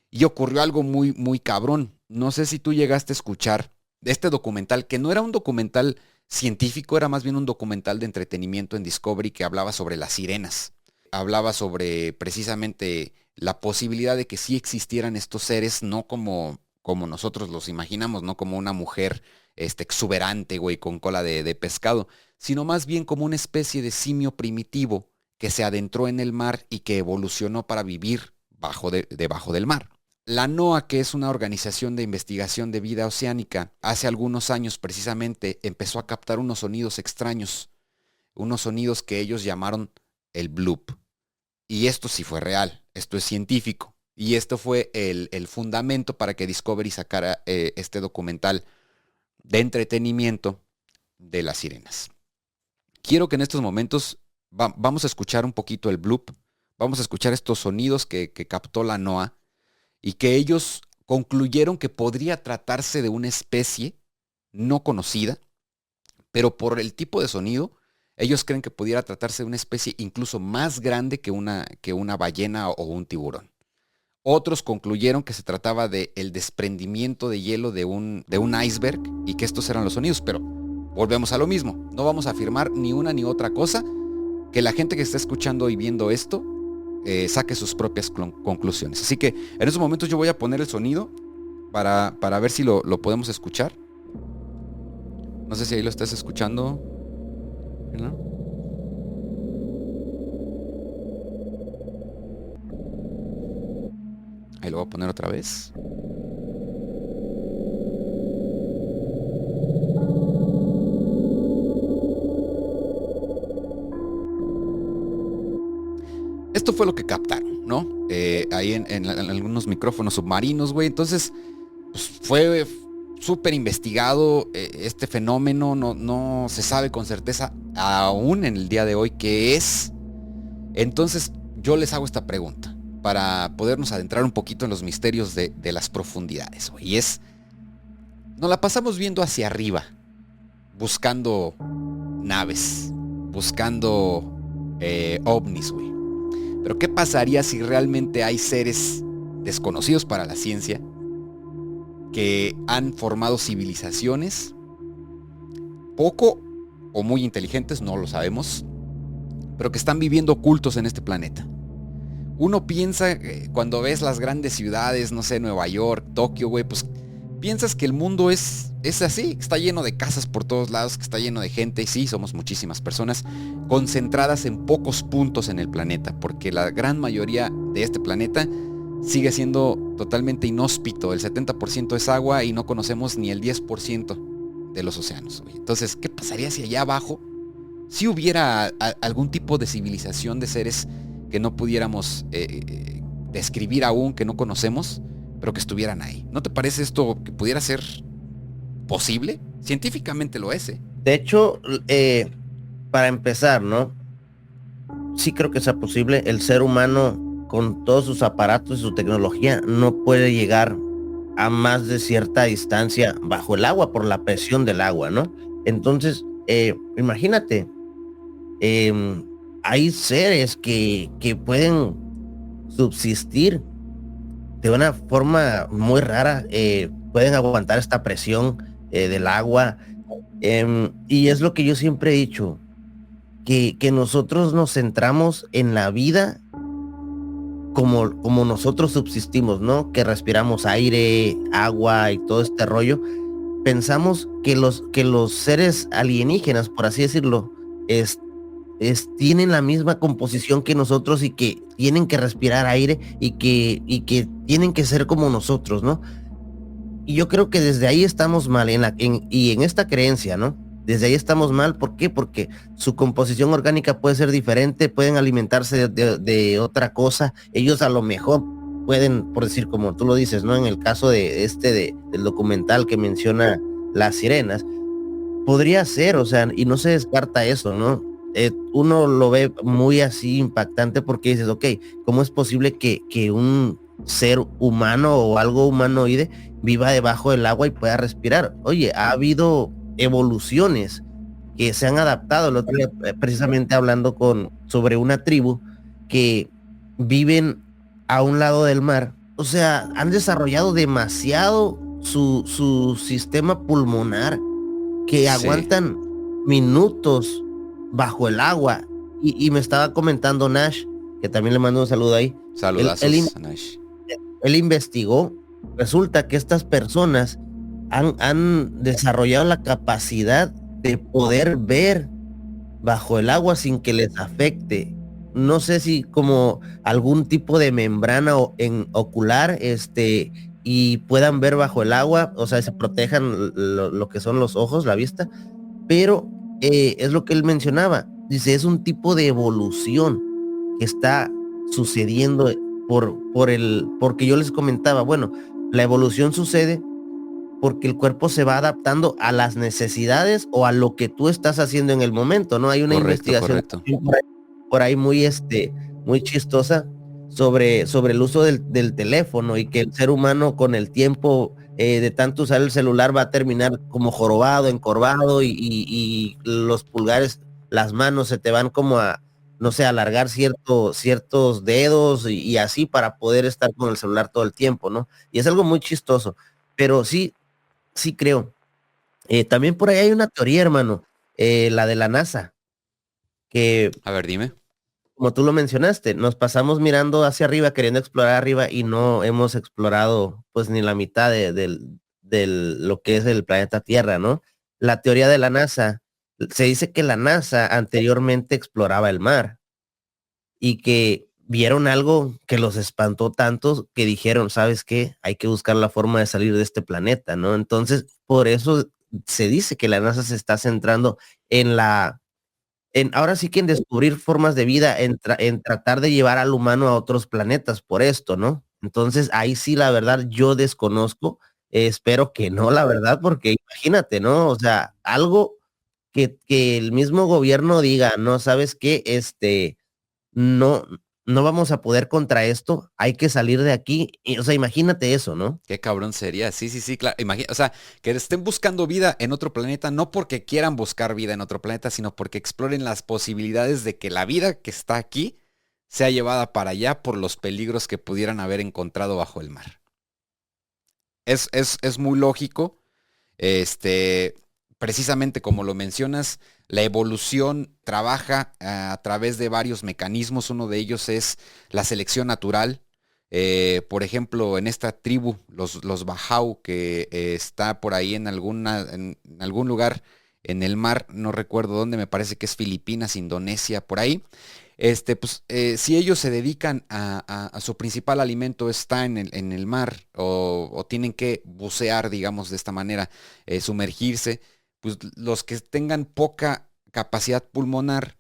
[SPEAKER 1] Y ocurrió algo muy, muy cabrón. No sé si tú llegaste a escuchar de este documental, que no era un documental científico, era más bien un documental de entretenimiento en Discovery que hablaba sobre las sirenas. Hablaba sobre precisamente la posibilidad de que sí existieran estos seres, no como nosotros los imaginamos, no como una mujer exuberante, güey, con cola de pescado, sino más bien como una especie de simio primitivo que se adentró en el mar y que evolucionó para vivir debajo del mar. La NOAA, que es una organización de investigación de vida oceánica, hace algunos años precisamente empezó a captar unos sonidos extraños, unos sonidos que ellos llamaron el bloop. Y esto sí fue real, esto es científico. Y esto fue el fundamento para que Discovery sacara este documental de entretenimiento de las sirenas. Quiero que en estos momentos vamos a escuchar un poquito el bloop, vamos a escuchar estos sonidos que captó la NOAA y que ellos concluyeron que podría tratarse de una especie no conocida, pero por el tipo de sonido, ellos creen que pudiera tratarse de una especie incluso más grande que una ballena o un tiburón. Otros concluyeron que se trataba del desprendimiento de hielo de un iceberg y que estos eran los sonidos, pero volvemos a lo mismo. No vamos a afirmar ni una ni otra cosa. Que la gente que está escuchando y viendo esto saque sus propias conclusiones. Así que en estos momentos yo voy a poner el sonido para ver si lo podemos escuchar. No sé si ahí lo estás escuchando, ¿no? Ahí lo voy a poner otra vez. esto fue lo que captaron, ¿no? Ahí en algunos micrófonos submarinos, güey. Entonces, pues fue súper investigado este fenómeno. No se sabe con certeza aún en el día de hoy qué es. Entonces, yo les hago esta pregunta para podernos adentrar un poquito en los misterios de las profundidades, güey. Y es, nos la pasamos viendo hacia arriba, buscando naves, buscando ovnis, güey. Pero ¿qué pasaría si realmente hay seres desconocidos para la ciencia que han formado civilizaciones poco o muy inteligentes, no lo sabemos, pero que están viviendo ocultos en este planeta? Uno piensa, cuando ves las grandes ciudades, no sé, Nueva York, Tokio, güey, pues piensas que el mundo es así, que está lleno de casas por todos lados, que está lleno de gente, y sí, somos muchísimas personas concentradas en pocos puntos en el planeta, porque la gran mayoría de este planeta sigue siendo totalmente inhóspito. El 70% es agua y no conocemos ni el 10% de los océanos, güey. Entonces, ¿qué pasaría si allá abajo si hubiera algún tipo de civilización de seres que no pudiéramos describir aún, que no conocemos, pero que estuvieran ahí? ¿No te parece esto que pudiera ser posible? Científicamente lo es, ¿eh?
[SPEAKER 2] De hecho, para empezar, ¿no? Sí creo que sea posible. El ser humano, con todos sus aparatos y su tecnología, no puede llegar a más de cierta distancia bajo el agua por la presión del agua, ¿no? Entonces, imagínate, hay seres que pueden subsistir de una forma muy rara, pueden aguantar esta presión del agua, y es lo que yo siempre he dicho, que nosotros nos centramos en la vida como nosotros subsistimos, ¿no? Que respiramos aire, agua y todo este rollo. Pensamos que los seres alienígenas, por así decirlo, tienen la misma composición que nosotros y que tienen que respirar aire y que tienen que ser como nosotros, ¿no? Y yo creo que desde ahí estamos mal, y en esta creencia, ¿no? Desde ahí estamos mal. ¿Por qué? Porque su composición orgánica puede ser diferente, pueden alimentarse de otra cosa. Ellos a lo mejor pueden, por decir, como tú lo dices, ¿no? En el caso del documental que menciona las sirenas, podría ser, o sea, y no se descarta eso, ¿no? Uno lo ve muy así impactante porque dices, ok, ¿cómo es posible que un ser humano o algo humanoide viva debajo del agua y pueda respirar? Oye, ha habido evoluciones que se han adaptado. El otro día, precisamente hablando sobre una tribu que viven a un lado del mar, o sea, han desarrollado demasiado su sistema pulmonar, que
[SPEAKER 1] Sí.
[SPEAKER 2] aguantan minutos bajo el agua. Y me estaba comentando Nash, que también le mando un saludo ahí. Él, él, in-
[SPEAKER 1] Saludazos, Anash.
[SPEAKER 2] él investigó, resulta que estas personas han desarrollado la capacidad de poder ver bajo el agua sin que les afecte. No sé si como algún tipo de membrana en ocular, y puedan ver bajo el agua, o sea, se protejan lo que son los ojos, la vista, pero es lo que él mencionaba. Dice, es un tipo de evolución que está sucediendo porque yo les comentaba, bueno, la evolución sucede porque el cuerpo se va adaptando a las necesidades o a lo que tú estás haciendo en el momento, ¿no? Hay una
[SPEAKER 1] Correcto,
[SPEAKER 2] investigación
[SPEAKER 1] correcto.
[SPEAKER 2] por ahí muy chistosa sobre el uso del teléfono, y que el ser humano con el tiempo, de tanto usar el celular, va a terminar como jorobado, encorvado, y los pulgares, las manos se te van como a, no sé, alargar ciertos dedos, y así para poder estar con el celular todo el tiempo, ¿no? Y es algo muy chistoso, pero sí creo. También por ahí hay una teoría, hermano, la de la NASA, que,
[SPEAKER 1] A ver, dime.
[SPEAKER 2] como tú lo mencionaste, nos pasamos mirando hacia arriba, queriendo explorar arriba, y no hemos explorado pues ni la mitad del lo que es el planeta Tierra, ¿no? La teoría de la NASA, se dice que la NASA anteriormente exploraba el mar y que vieron algo que los espantó tanto que dijeron, ¿sabes qué? Hay que buscar la forma de salir de este planeta, ¿no? Entonces, por eso se dice que la NASA se está centrando en ahora sí que en descubrir formas de vida, en tratar de llevar al humano a otros planetas por esto, ¿no? Entonces ahí sí, la verdad, yo desconozco, espero que no, la verdad, porque imagínate, ¿no? O sea, algo que el mismo gobierno diga, no, ¿sabes qué? No, no vamos a poder contra esto, hay que salir de aquí. O sea, imagínate eso, ¿no?
[SPEAKER 1] Qué cabrón sería. Sí, sí, sí, claro. O sea, que estén buscando vida en otro planeta, no porque quieran buscar vida en otro planeta, sino porque exploren las posibilidades de que la vida que está aquí sea llevada para allá por los peligros que pudieran haber encontrado bajo el mar. Es muy lógico. Este, precisamente como lo mencionas, la evolución trabaja a través de varios mecanismos. Uno de ellos es la selección natural. Por ejemplo, en esta tribu, los Bajau, que está por ahí en algún lugar en el mar, no recuerdo dónde, me parece que es Filipinas, Indonesia, por ahí. Pues, si ellos se dedican a su principal alimento está en el mar o tienen que bucear, digamos, de esta manera, sumergirse, pues los que tengan poca capacidad pulmonar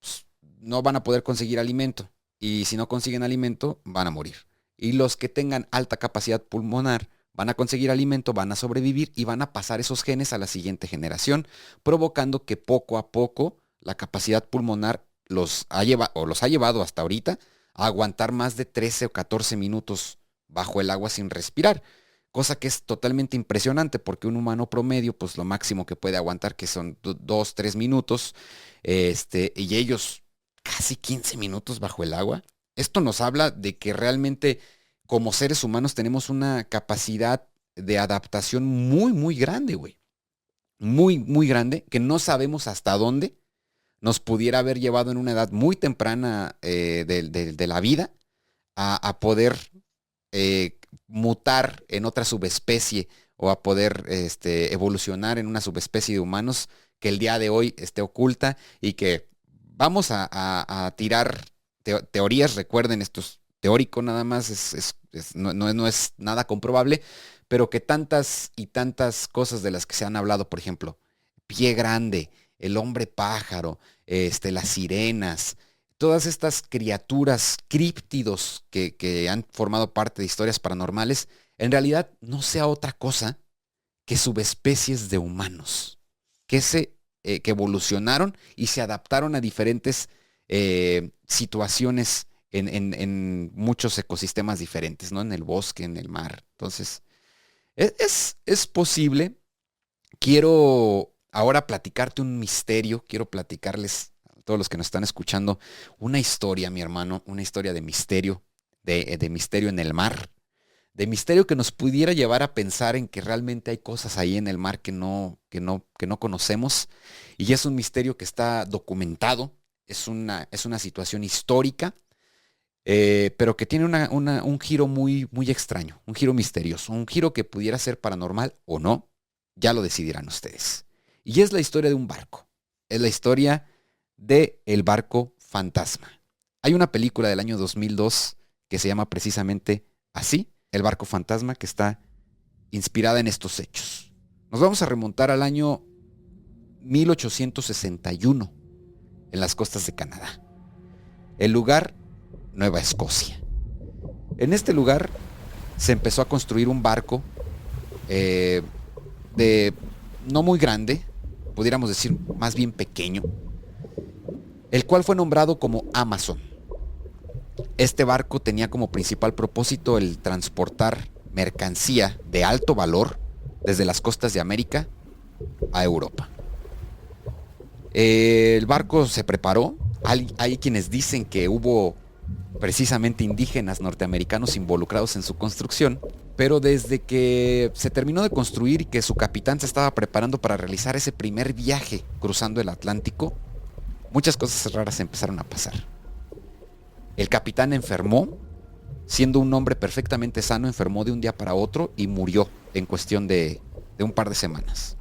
[SPEAKER 1] pues, no van a poder conseguir alimento. Y si no consiguen alimento, van a morir. Y los que tengan alta capacidad pulmonar van a conseguir alimento, van a sobrevivir y van a pasar esos genes a la siguiente generación, provocando que poco a poco la capacidad pulmonar los ha llevado hasta ahorita a aguantar más de 13 o 14 minutos bajo el agua sin respirar. Cosa que es totalmente impresionante porque un humano promedio, pues lo máximo que puede aguantar, que son 2, 3 minutos, y ellos casi 15 minutos bajo el agua. Esto nos habla de que realmente como seres humanos tenemos una capacidad de adaptación muy, muy grande, güey. Muy, muy grande, que no sabemos hasta dónde nos pudiera haber llevado en una edad muy temprana de la vida a poder mutar en otra subespecie o a poder evolucionar en una subespecie de humanos que el día de hoy esté oculta y que vamos a tirar teorías, recuerden, esto es teórico nada más, no es nada comprobable, pero que tantas y tantas cosas de las que se han hablado, por ejemplo, Pie Grande, el hombre pájaro, las sirenas, todas estas criaturas, críptidos que han formado parte de historias paranormales, en realidad no sea otra cosa que subespecies de humanos, que evolucionaron y se adaptaron a diferentes situaciones en muchos ecosistemas diferentes, ¿no? En el bosque, en el mar. Entonces, es posible. Quiero ahora platicarte un misterio, quiero platicarles a todos los que nos están escuchando una historia, mi hermano, una historia de misterio, de misterio en el mar, de misterio que nos pudiera llevar a pensar en que realmente hay cosas ahí en el mar que no conocemos. Y es un misterio que está documentado, es una situación histórica, pero que tiene un giro muy, muy extraño, un giro misterioso, un giro que pudiera ser paranormal o no, ya lo decidirán ustedes. Y es la historia de un barco, es la historia de El barco fantasma. Hay una película del año 2002 que se llama precisamente así, El barco fantasma, que está inspirada en estos hechos. Nos vamos a remontar al año 1861 en las costas de Canadá. El lugar, Nueva Escocia. En este lugar se empezó a construir un barco de no muy grande, pudiéramos decir más bien pequeño, el cual fue nombrado como Amazon. Este barco tenía como principal propósito el transportar mercancía de alto valor desde las costas de América a Europa. El barco se preparó. Hay quienes dicen que hubo precisamente indígenas norteamericanos involucrados en su construcción, pero desde que se terminó de construir y que su capitán se estaba preparando para realizar ese primer viaje cruzando el Atlántico, muchas cosas raras empezaron a pasar. El capitán enfermó, siendo un hombre perfectamente sano, enfermó de un día para otro y murió en cuestión de un par de semanas.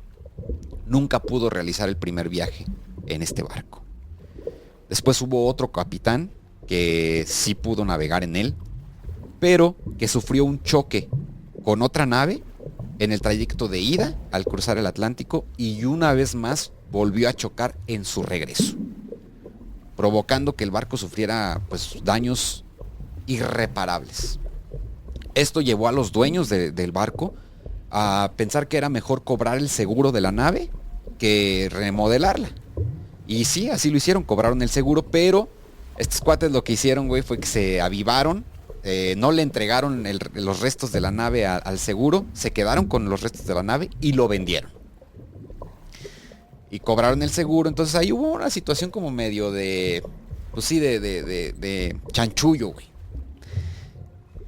[SPEAKER 1] Nunca pudo realizar el primer viaje en este barco. Después hubo otro capitán que sí pudo navegar en él, pero que sufrió un choque con otra nave en el trayecto de ida al cruzar el Atlántico y una vez más volvió a chocar en su regreso. provocando que el barco sufriera pues daños irreparables. Esto llevó a los dueños del barco a pensar que era mejor cobrar el seguro de la nave que remodelarla. Y sí, así lo hicieron, cobraron el seguro, pero estos cuates lo que hicieron, güey, fue que se avivaron, no le entregaron los restos de la nave al seguro, se quedaron con los restos de la nave y lo vendieron. Y cobraron el seguro, entonces ahí hubo una situación como medio de, pues sí, de chanchullo, güey.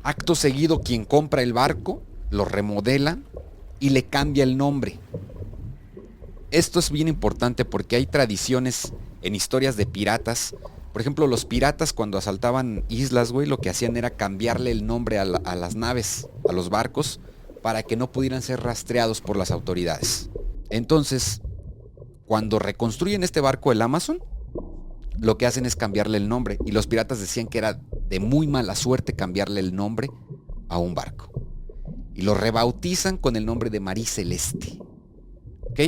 [SPEAKER 1] Acto seguido, quien compra el barco, lo remodela y le cambia el nombre. Esto es bien importante porque hay tradiciones en historias de piratas. Por ejemplo, los piratas cuando asaltaban islas, güey, lo que hacían era cambiarle el nombre a las naves, a los barcos, para que no pudieran ser rastreados por las autoridades. Entonces, cuando reconstruyen este barco, el Amazon, lo que hacen es cambiarle el nombre. Y los piratas decían que era de muy mala suerte cambiarle el nombre a un barco. Y lo rebautizan con el nombre de Marie Celeste. ¿Ok?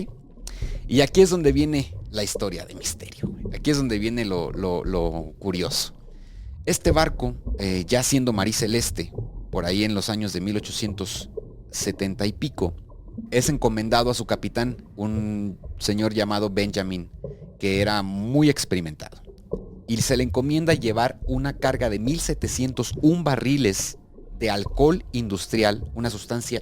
[SPEAKER 1] Y aquí es donde viene la historia de misterio. Aquí es donde viene lo curioso. Este barco, ya siendo Marie Celeste, por ahí en los años de 1870 y pico, es encomendado a su capitán, un señor llamado Benjamin, que era muy experimentado. Y se le encomienda llevar una carga de 1,701 barriles de alcohol industrial, una sustancia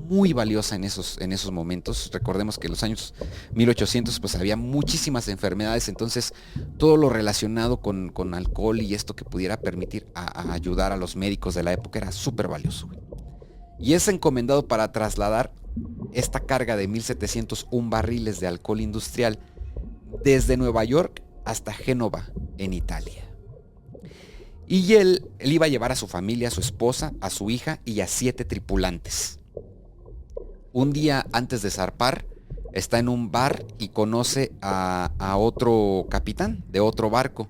[SPEAKER 1] muy valiosa en esos momentos. Recordemos que en los años 1800 pues había muchísimas enfermedades, entonces todo lo relacionado con alcohol y esto que pudiera permitir a ayudar a los médicos de la época era súper valioso. Y es encomendado para trasladar esta carga de 1,701 barriles de alcohol industrial desde Nueva York hasta Génova, en Italia. Y él iba a llevar a su familia, a su esposa, a su hija y a 7 tripulantes. Un día antes de zarpar, está en un bar y conoce a otro capitán de otro barco.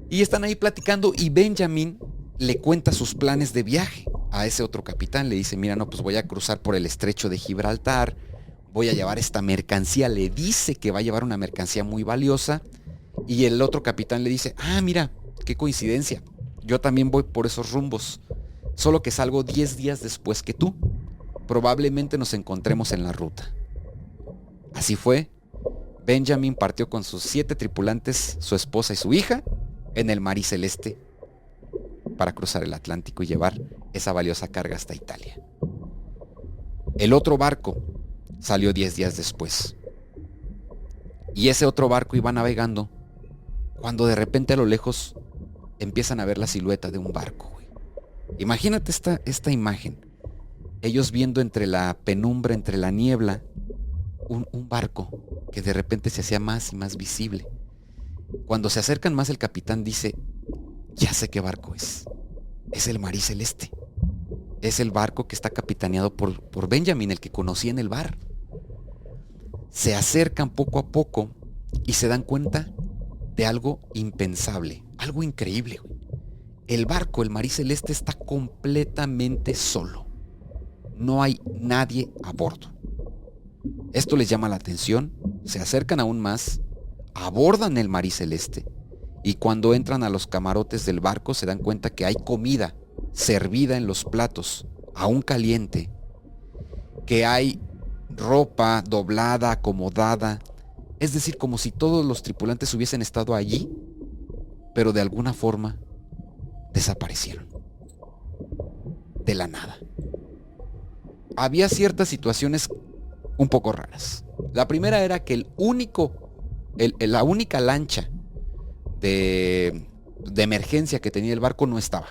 [SPEAKER 1] Y están ahí platicando y Benjamin le cuenta sus planes de viaje a ese otro capitán. Le dice, mira, no, pues voy a cruzar por el estrecho de Gibraltar, voy a llevar esta mercancía. Le dice que va a llevar una mercancía muy valiosa. Y el otro capitán le dice, mira, qué coincidencia, yo también voy por esos rumbos, solo que salgo 10 días después que tú. Probablemente nos encontremos en la ruta. Así fue. Benjamin partió con sus 7 tripulantes, su esposa y su hija, en el Marie Celeste para cruzar el Atlántico y llevar esa valiosa carga hasta Italia. El otro barco salió 10 días después. Y ese otro barco iba navegando cuando de repente a lo lejos empiezan a ver la silueta de un barco, güey. Imagínate esta imagen. Ellos viendo entre la penumbra, entre la niebla, un barco que de repente se hacía más y más visible. Cuando se acercan más, el capitán dice, ya sé qué barco es. Es el Marie Celeste. Es el barco que está capitaneado por Benjamin, el que conocí en el bar. Se acercan poco a poco y se dan cuenta de algo impensable, algo increíble, güey. El barco, el Marie Celeste, está completamente solo. No hay nadie a bordo. Esto les llama la atención, se acercan aún más, abordan el Marie Celeste y cuando entran a los camarotes del barco se dan cuenta que hay comida servida en los platos, aún caliente, que hay ropa doblada, acomodada, es decir, como si todos los tripulantes hubiesen estado allí, pero de alguna forma desaparecieron. De la nada. Había ciertas situaciones un poco raras. La primera era que la única lancha de emergencia que tenía el barco no estaba.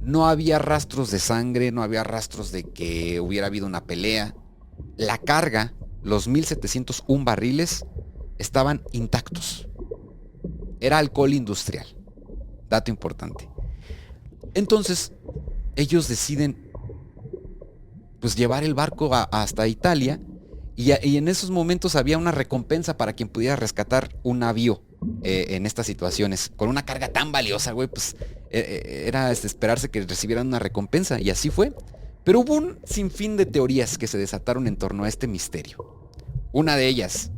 [SPEAKER 1] No había rastros de sangre, no había rastros de que hubiera habido una pelea. La carga, los 1,701 barriles, estaban intactos. Era alcohol industrial. Dato importante. Entonces, ellos deciden pues llevar el barco hasta Italia y en esos momentos había una recompensa para quien pudiera rescatar un navío en estas situaciones. Con una carga tan valiosa, güey, pues era esperarse que recibieran una recompensa y así fue. Pero hubo un sinfín de teorías que se desataron en torno a este misterio. Una de ellas,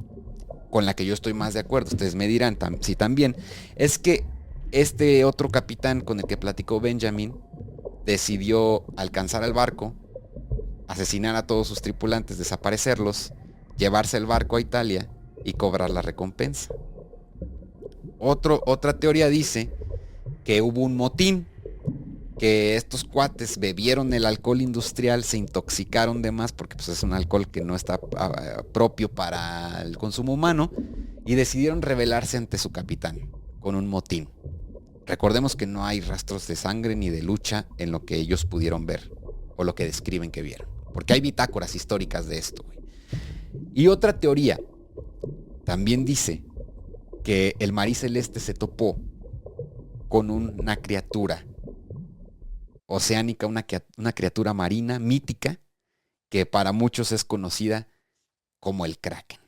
[SPEAKER 1] con la que yo estoy más de acuerdo, ustedes me dirán si también, es que este otro capitán con el que platicó Benjamin decidió alcanzar al barco, asesinar a todos sus tripulantes, desaparecerlos, llevarse el barco a Italia y cobrar la recompensa. Otra teoría dice que hubo un motín, que estos cuates bebieron el alcohol industrial, se intoxicaron de más porque pues, es un alcohol que no está propio para el consumo humano, y decidieron rebelarse ante su capitán con un motín. Recordemos que no hay rastros de sangre ni de lucha en lo que ellos pudieron ver o lo que describen que vieron, porque hay bitácoras históricas de esto, güey. Y otra teoría también dice que el Marí Celeste se topó con una criatura oceánica, una criatura marina mítica que para muchos es conocida como el Kraken.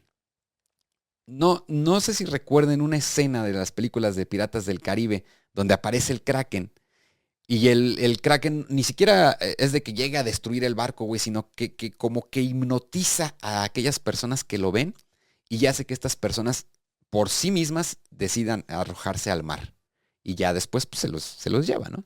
[SPEAKER 1] No sé si recuerden una escena de las películas de Piratas del Caribe donde aparece el Kraken. Y el Kraken ni siquiera es de que llegue a destruir el barco, güey, sino que como que hipnotiza a aquellas personas que lo ven y hace que estas personas por sí mismas decidan arrojarse al mar. Y ya después pues, se los lleva, ¿no?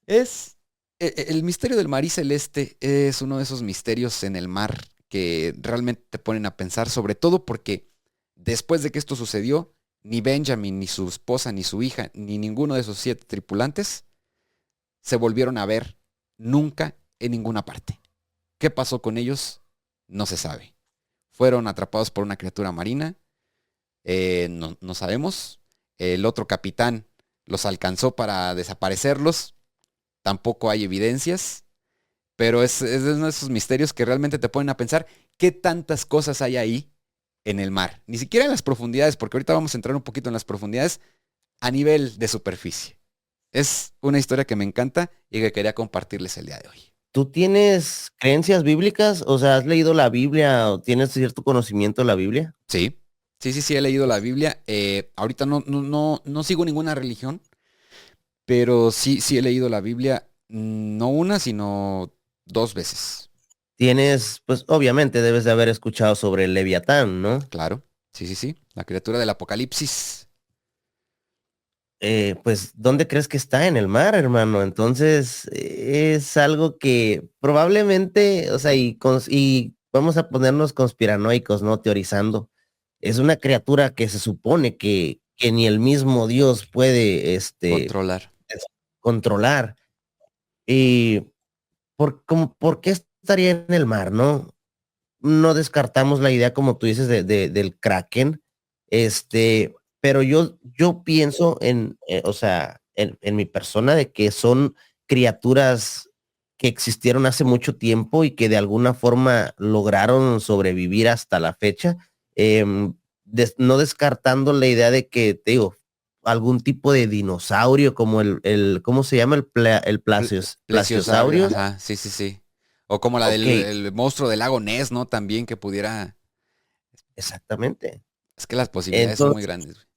[SPEAKER 1] El misterio del Marí Celeste es uno de esos misterios en el mar que realmente te ponen a pensar, sobre todo porque después de que esto sucedió, ni Benjamin, ni su esposa, ni su hija, ni ninguno de sus 7 tripulantes se volvieron a ver nunca en ninguna parte. ¿Qué pasó con ellos? No se sabe. Fueron atrapados por una criatura marina. No sabemos. El otro capitán los alcanzó para desaparecerlos. Tampoco hay evidencias. Pero es uno de esos misterios que realmente te ponen a pensar qué tantas cosas hay ahí en el mar. Ni siquiera en las profundidades, porque ahorita vamos a entrar un poquito en las profundidades a nivel de superficie. Es una historia que me encanta y que quería compartirles el día de hoy.
[SPEAKER 2] ¿Tú tienes creencias bíblicas? O sea, ¿has leído la Biblia o tienes cierto conocimiento de la Biblia?
[SPEAKER 1] Sí, he leído la Biblia. Ahorita no sigo ninguna religión, pero sí he leído la Biblia, no una, sino 2 veces.
[SPEAKER 2] Tienes, pues obviamente debes de haber escuchado sobre el Leviatán, ¿no?
[SPEAKER 1] Claro, sí. La criatura del Apocalipsis.
[SPEAKER 2] Pues, ¿dónde crees que está? En el mar, hermano. Entonces, es algo que probablemente, o sea, y vamos a ponernos conspiranoicos, ¿no? Teorizando. Es una criatura que se supone que ni el mismo Dios puede,
[SPEAKER 1] Controlar.
[SPEAKER 2] controlar. Y ¿por qué estaría en el mar, no? No descartamos la idea, como tú dices, del Kraken, pero yo pienso o sea, en mi persona de que son criaturas que existieron hace mucho tiempo y que de alguna forma lograron sobrevivir hasta la fecha, no descartando la idea de que, te digo, algún tipo de dinosaurio como ¿cómo se llama? El plesiosaurio.
[SPEAKER 1] Ajá, sí. O como la del
[SPEAKER 2] Ok,
[SPEAKER 1] el monstruo del lago Ness, ¿no? También que pudiera.
[SPEAKER 2] exactamente.
[SPEAKER 1] Es que las posibilidades son muy
[SPEAKER 2] Entonces,
[SPEAKER 1] grandes, güey.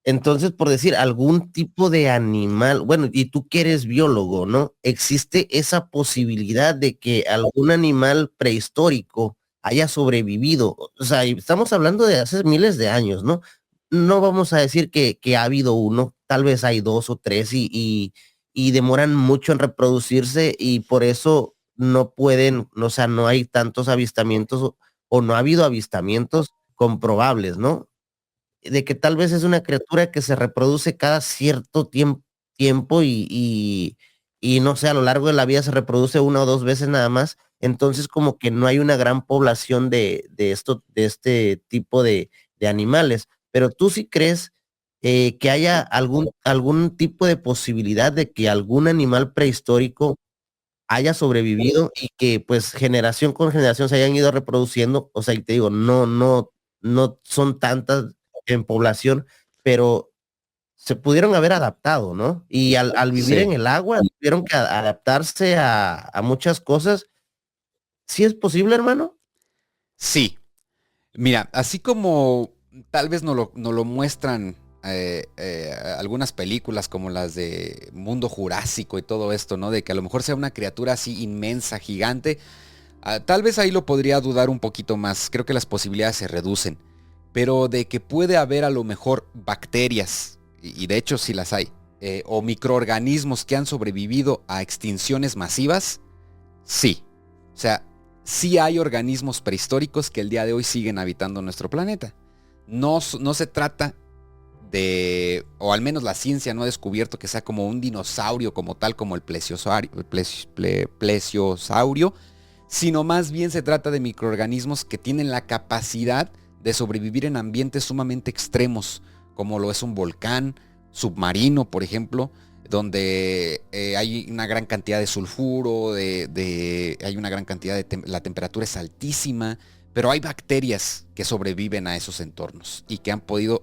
[SPEAKER 2] Entonces, por decir, algún tipo de animal, bueno, y tú que eres biólogo, ¿no? ¿Existe esa posibilidad de que algún animal prehistórico haya sobrevivido? O sea, y estamos hablando de hace miles de años, ¿no? No vamos a decir que ha habido uno, tal vez hay 2 o 3 y demoran mucho en reproducirse y por eso no pueden, o sea, no hay tantos avistamientos o no ha habido avistamientos comprobables, ¿no? De que tal vez es una criatura que se reproduce cada cierto tiempo y no sé, a lo largo de la vida se reproduce 1 o 2 veces nada más. Entonces como que no hay una gran población de este tipo de animales. Pero tú sí crees que haya algún tipo de posibilidad de que algún animal prehistórico haya sobrevivido y que pues generación con generación se hayan ido reproduciendo. O sea, y te digo, no son tantas en población, pero se pudieron haber adaptado, ¿no? Y al vivir en
[SPEAKER 1] Sí,
[SPEAKER 2] el agua, tuvieron que adaptarse a muchas cosas. ¿Sí es posible, hermano?
[SPEAKER 1] sí. Mira, así como tal vez no lo muestran algunas películas como las de Mundo Jurásico y todo esto, ¿no? De que a lo mejor sea una criatura así inmensa, gigante. Tal vez ahí lo podría dudar un poquito más. Creo que las posibilidades se reducen. pero de que puede haber a lo mejor bacterias, y de hecho sí las hay, o microorganismos que han sobrevivido a extinciones masivas, sí. O sea, sí hay organismos prehistóricos que el día de hoy siguen habitando nuestro planeta. No se trata de, o al menos la ciencia no ha descubierto que sea como un dinosaurio como tal, como el plesiosaurio, sino más bien se trata de microorganismos que tienen la capacidad de sobrevivir en ambientes sumamente extremos, como lo es un volcán submarino, por ejemplo, donde hay una gran cantidad de sulfuro, hay una gran cantidad de la temperatura es altísima, pero hay bacterias que sobreviven a esos entornos y que han podido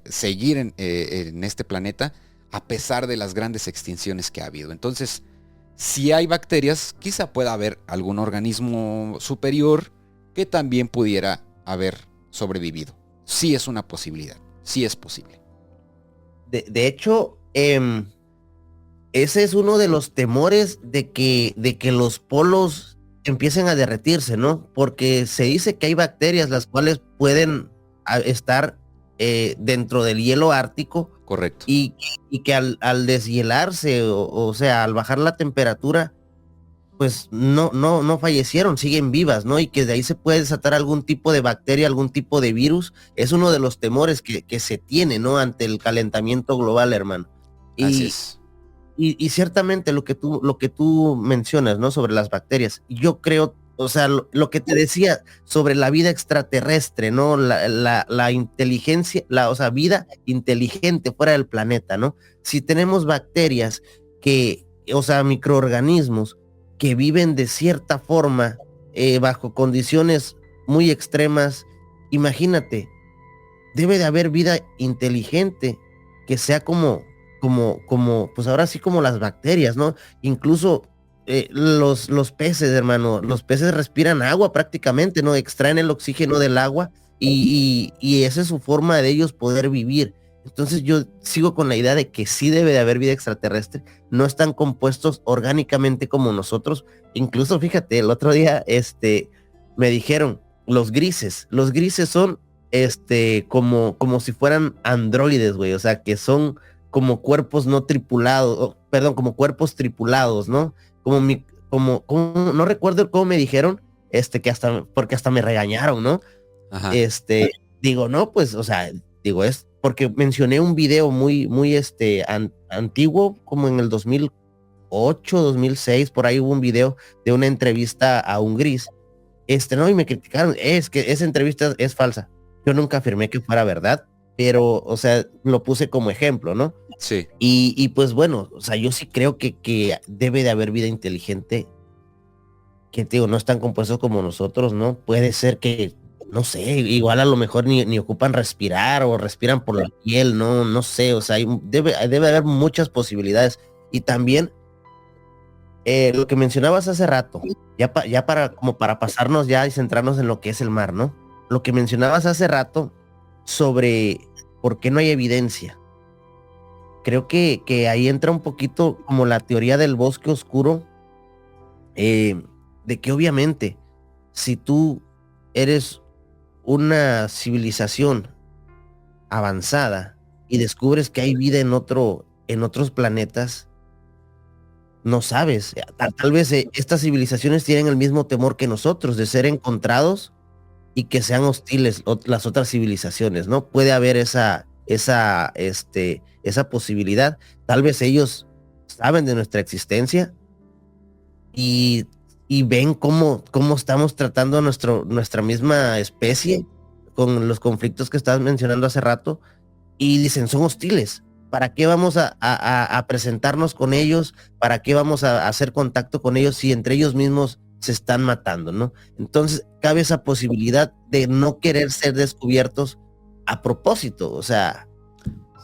[SPEAKER 1] seguir en este planeta a pesar de las grandes extinciones que ha habido. Entonces, si hay bacterias, quizá pueda haber algún organismo superior que también pudiera haber sobrevivido. Sí es una posibilidad, sí es posible.
[SPEAKER 2] De hecho, ese es uno de los temores de que los polos empiecen a derretirse, ¿no? Porque se dice que hay bacterias las cuales pueden estar dentro del hielo ártico.
[SPEAKER 1] Correcto.
[SPEAKER 2] Y que al deshielarse, o sea, al bajar la temperatura, pues no fallecieron, siguen vivas, ¿no? Y que de ahí se puede desatar algún tipo de bacteria, algún tipo de virus. Es uno de los temores que se tiene, ¿no? Ante el calentamiento global, hermano.
[SPEAKER 1] Así es.
[SPEAKER 2] Y ciertamente lo que tú mencionas, ¿no? Sobre las bacterias, yo creo, o sea, lo que te decía sobre la vida extraterrestre, ¿no? La inteligencia, o sea, vida inteligente fuera del planeta, ¿no? Si tenemos bacterias o sea, microorganismos que viven de cierta forma, bajo condiciones muy extremas, imagínate, debe de haber vida inteligente que sea como, pues ahora sí como las bacterias, ¿no? Incluso los peces, hermano, los peces respiran agua prácticamente, ¿no? Extraen el oxígeno del agua y esa es su forma de ellos poder vivir. Entonces yo sigo con la idea de que sí debe de haber vida extraterrestre, no están compuestos orgánicamente como nosotros. Incluso fíjate, el otro día me dijeron, los grises son como si fueran androides, güey, o sea, que son como cuerpos no tripulados, perdón, como cuerpos tripulados, ¿no? Como no recuerdo cómo me dijeron, porque hasta me regañaron, ¿no?
[SPEAKER 1] Ajá.
[SPEAKER 2] Digo, no, pues, o sea, digo, es porque mencioné un video muy antiguo, como en el 2008, 2006, por ahí hubo un video de una entrevista a un gris, no, y me criticaron, es que esa entrevista es falsa. Yo nunca afirmé que fuera verdad, pero, o sea, lo puse como ejemplo, ¿no?
[SPEAKER 1] Sí.
[SPEAKER 2] Y pues bueno, o sea, yo sí creo que debe de haber vida inteligente, que digo, no están compuestos como nosotros, ¿no? Puede ser que, no sé, igual a lo mejor ni ocupan respirar o respiran por la piel, no sé, o sea, debe haber muchas posibilidades. Y también lo que mencionabas hace rato, ya para pasarnos ya y centrarnos en lo que es el mar, ¿no? Lo que mencionabas hace rato sobre por qué no hay evidencia. Creo que ahí entra un poquito como la teoría del bosque oscuro, de que obviamente si tú eres una civilización avanzada y descubres que hay vida en otros planetas, no sabes, tal vez estas civilizaciones tienen el mismo temor que nosotros de ser encontrados y que sean hostiles las otras civilizaciones, ¿no? Puede haber esa posibilidad. Tal vez ellos saben de nuestra existencia y ven cómo estamos tratando a nuestra misma especie con los conflictos que estabas mencionando hace rato, y dicen, son hostiles. ¿Para qué vamos a presentarnos con ellos? ¿Para qué vamos a hacer contacto con ellos si entre ellos mismos se están matando, ¿no? Entonces cabe esa posibilidad de no querer ser descubiertos a propósito, o sea.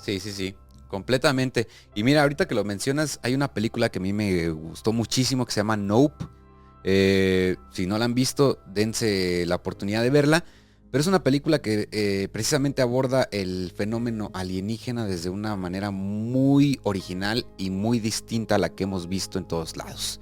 [SPEAKER 1] Sí, completamente. Y mira, ahorita que lo mencionas, hay una película que a mí me gustó muchísimo que se llama Nope. Si no la han visto, dense la oportunidad de verla. Pero es una película que precisamente aborda el fenómeno alienígena desde una manera muy original y muy distinta a la que hemos visto en todos lados.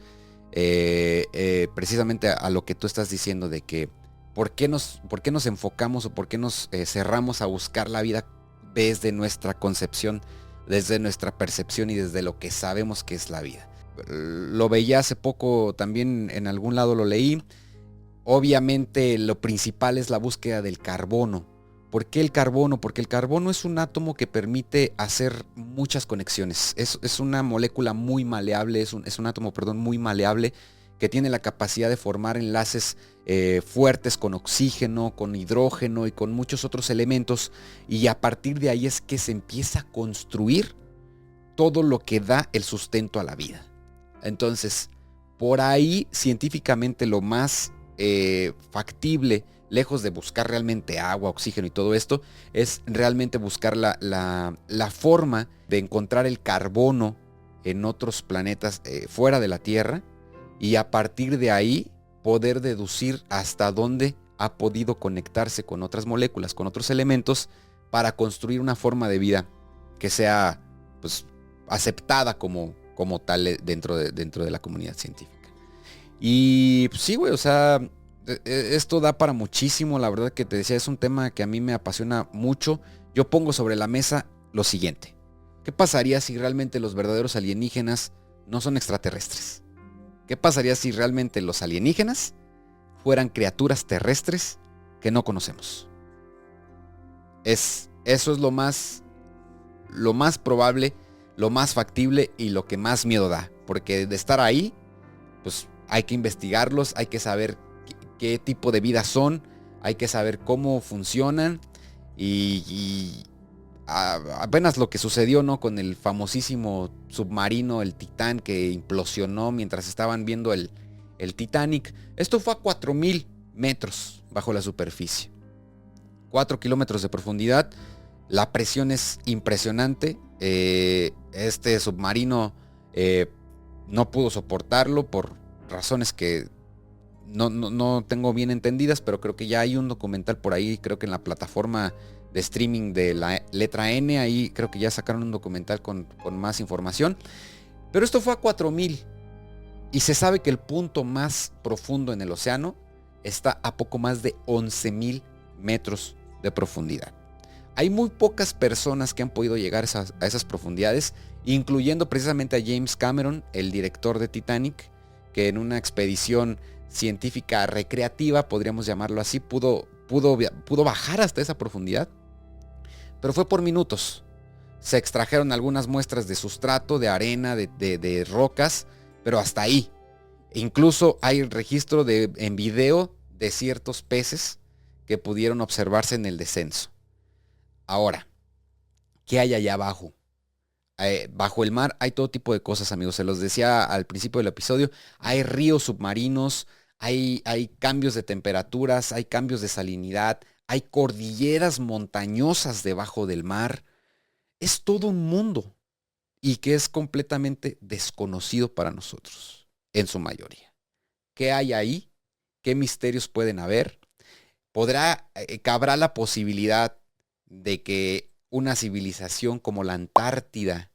[SPEAKER 1] Precisamente a lo que tú estás diciendo de que por qué nos enfocamos o por qué nos cerramos a buscar la vida desde nuestra concepción, desde nuestra percepción y desde lo que sabemos que es la vida? Lo veía hace poco, también en algún lado lo leí. Obviamente lo principal es la búsqueda del carbono. ¿Por qué el carbono? Porque el carbono es un átomo que permite hacer muchas conexiones. Es una molécula muy maleable, es un átomo, perdón, muy maleable, que tiene la capacidad de formar enlaces fuertes con oxígeno, con hidrógeno y con muchos otros elementos. Y a partir de ahí es que se empieza a construir todo lo que da el sustento a la vida. Entonces, por ahí científicamente lo más factible, lejos de buscar realmente agua, oxígeno y todo esto, es realmente buscar la forma de encontrar el carbono en otros planetas fuera de la Tierra, y a partir de ahí poder deducir hasta dónde ha podido conectarse con otras moléculas, con otros elementos, para construir una forma de vida que sea, pues, aceptada como tal dentro de la comunidad científica. Y pues, sí, güey, o sea, esto da para muchísimo. La verdad que te decía, es un tema que a mí me apasiona mucho. Yo pongo sobre la mesa lo siguiente: ¿qué pasaría si realmente los verdaderos alienígenas no son extraterrestres? ¿Qué pasaría si realmente los alienígenas fueran criaturas terrestres que no conocemos? Eso es lo más probable, lo más factible y lo que más miedo da. Porque de estar ahí, pues hay que investigarlos, hay que saber qué tipo de vida son, hay que saber cómo funcionan. Y apenas lo que sucedió, ¿no?, con el famosísimo submarino, el Titán, que implosionó mientras estaban viendo el Titanic. Esto fue a 4,000 metros bajo la superficie. 4 kilómetros de profundidad. La presión es impresionante. Este submarino no pudo soportarlo por razones que no tengo bien entendidas, pero creo que ya hay un documental por ahí, creo que en la plataforma de streaming de la letra N, ahí creo que ya sacaron un documental con más información. Pero esto fue a 4,000, y se sabe que el punto más profundo en el océano está a poco más de 11,000 metros de profundidad. Hay muy pocas personas que han podido llegar a esas profundidades, incluyendo precisamente a James Cameron, el director de Titanic, que en una expedición científica recreativa, podríamos llamarlo así, pudo bajar hasta esa profundidad, pero fue por minutos. Se extrajeron algunas muestras de sustrato, de arena, de rocas, pero hasta ahí. Incluso hay registro en video de ciertos peces que pudieron observarse en el descenso. Ahora, ¿qué hay allá abajo? Bajo el mar hay todo tipo de cosas, amigos. Se los decía al principio del episodio. Hay ríos submarinos, hay cambios de temperaturas, hay cambios de salinidad, hay cordilleras montañosas debajo del mar. Es todo un mundo, y que es completamente desconocido para nosotros, en su mayoría. ¿Qué hay ahí? ¿Qué misterios pueden haber? ¿Cabrá la posibilidad de que una civilización como la Antártida,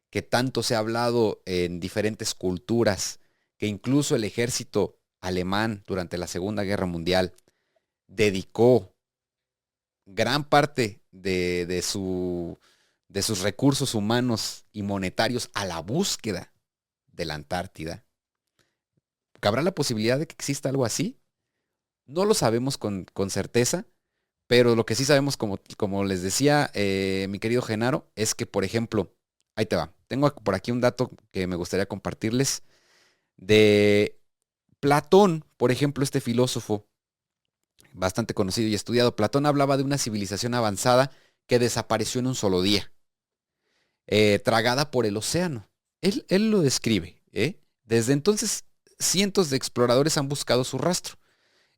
[SPEAKER 1] que tanto se ha hablado en diferentes culturas, que incluso el ejército alemán durante la Segunda Guerra Mundial dedicó gran parte de sus recursos humanos y monetarios a la búsqueda de la Antártida? ¿Cabrá la posibilidad de que exista algo así? No lo sabemos con certeza, pero lo que sí sabemos, como les decía mi querido Genaro, es que, por ejemplo, ahí te va. Tengo por aquí un dato que me gustaría compartirles de Platón, por ejemplo, este filósofo bastante conocido y estudiado. Platón hablaba de una civilización avanzada que desapareció en un solo día, tragada por el océano. Él lo describe. Desde entonces, cientos de exploradores han buscado su rastro.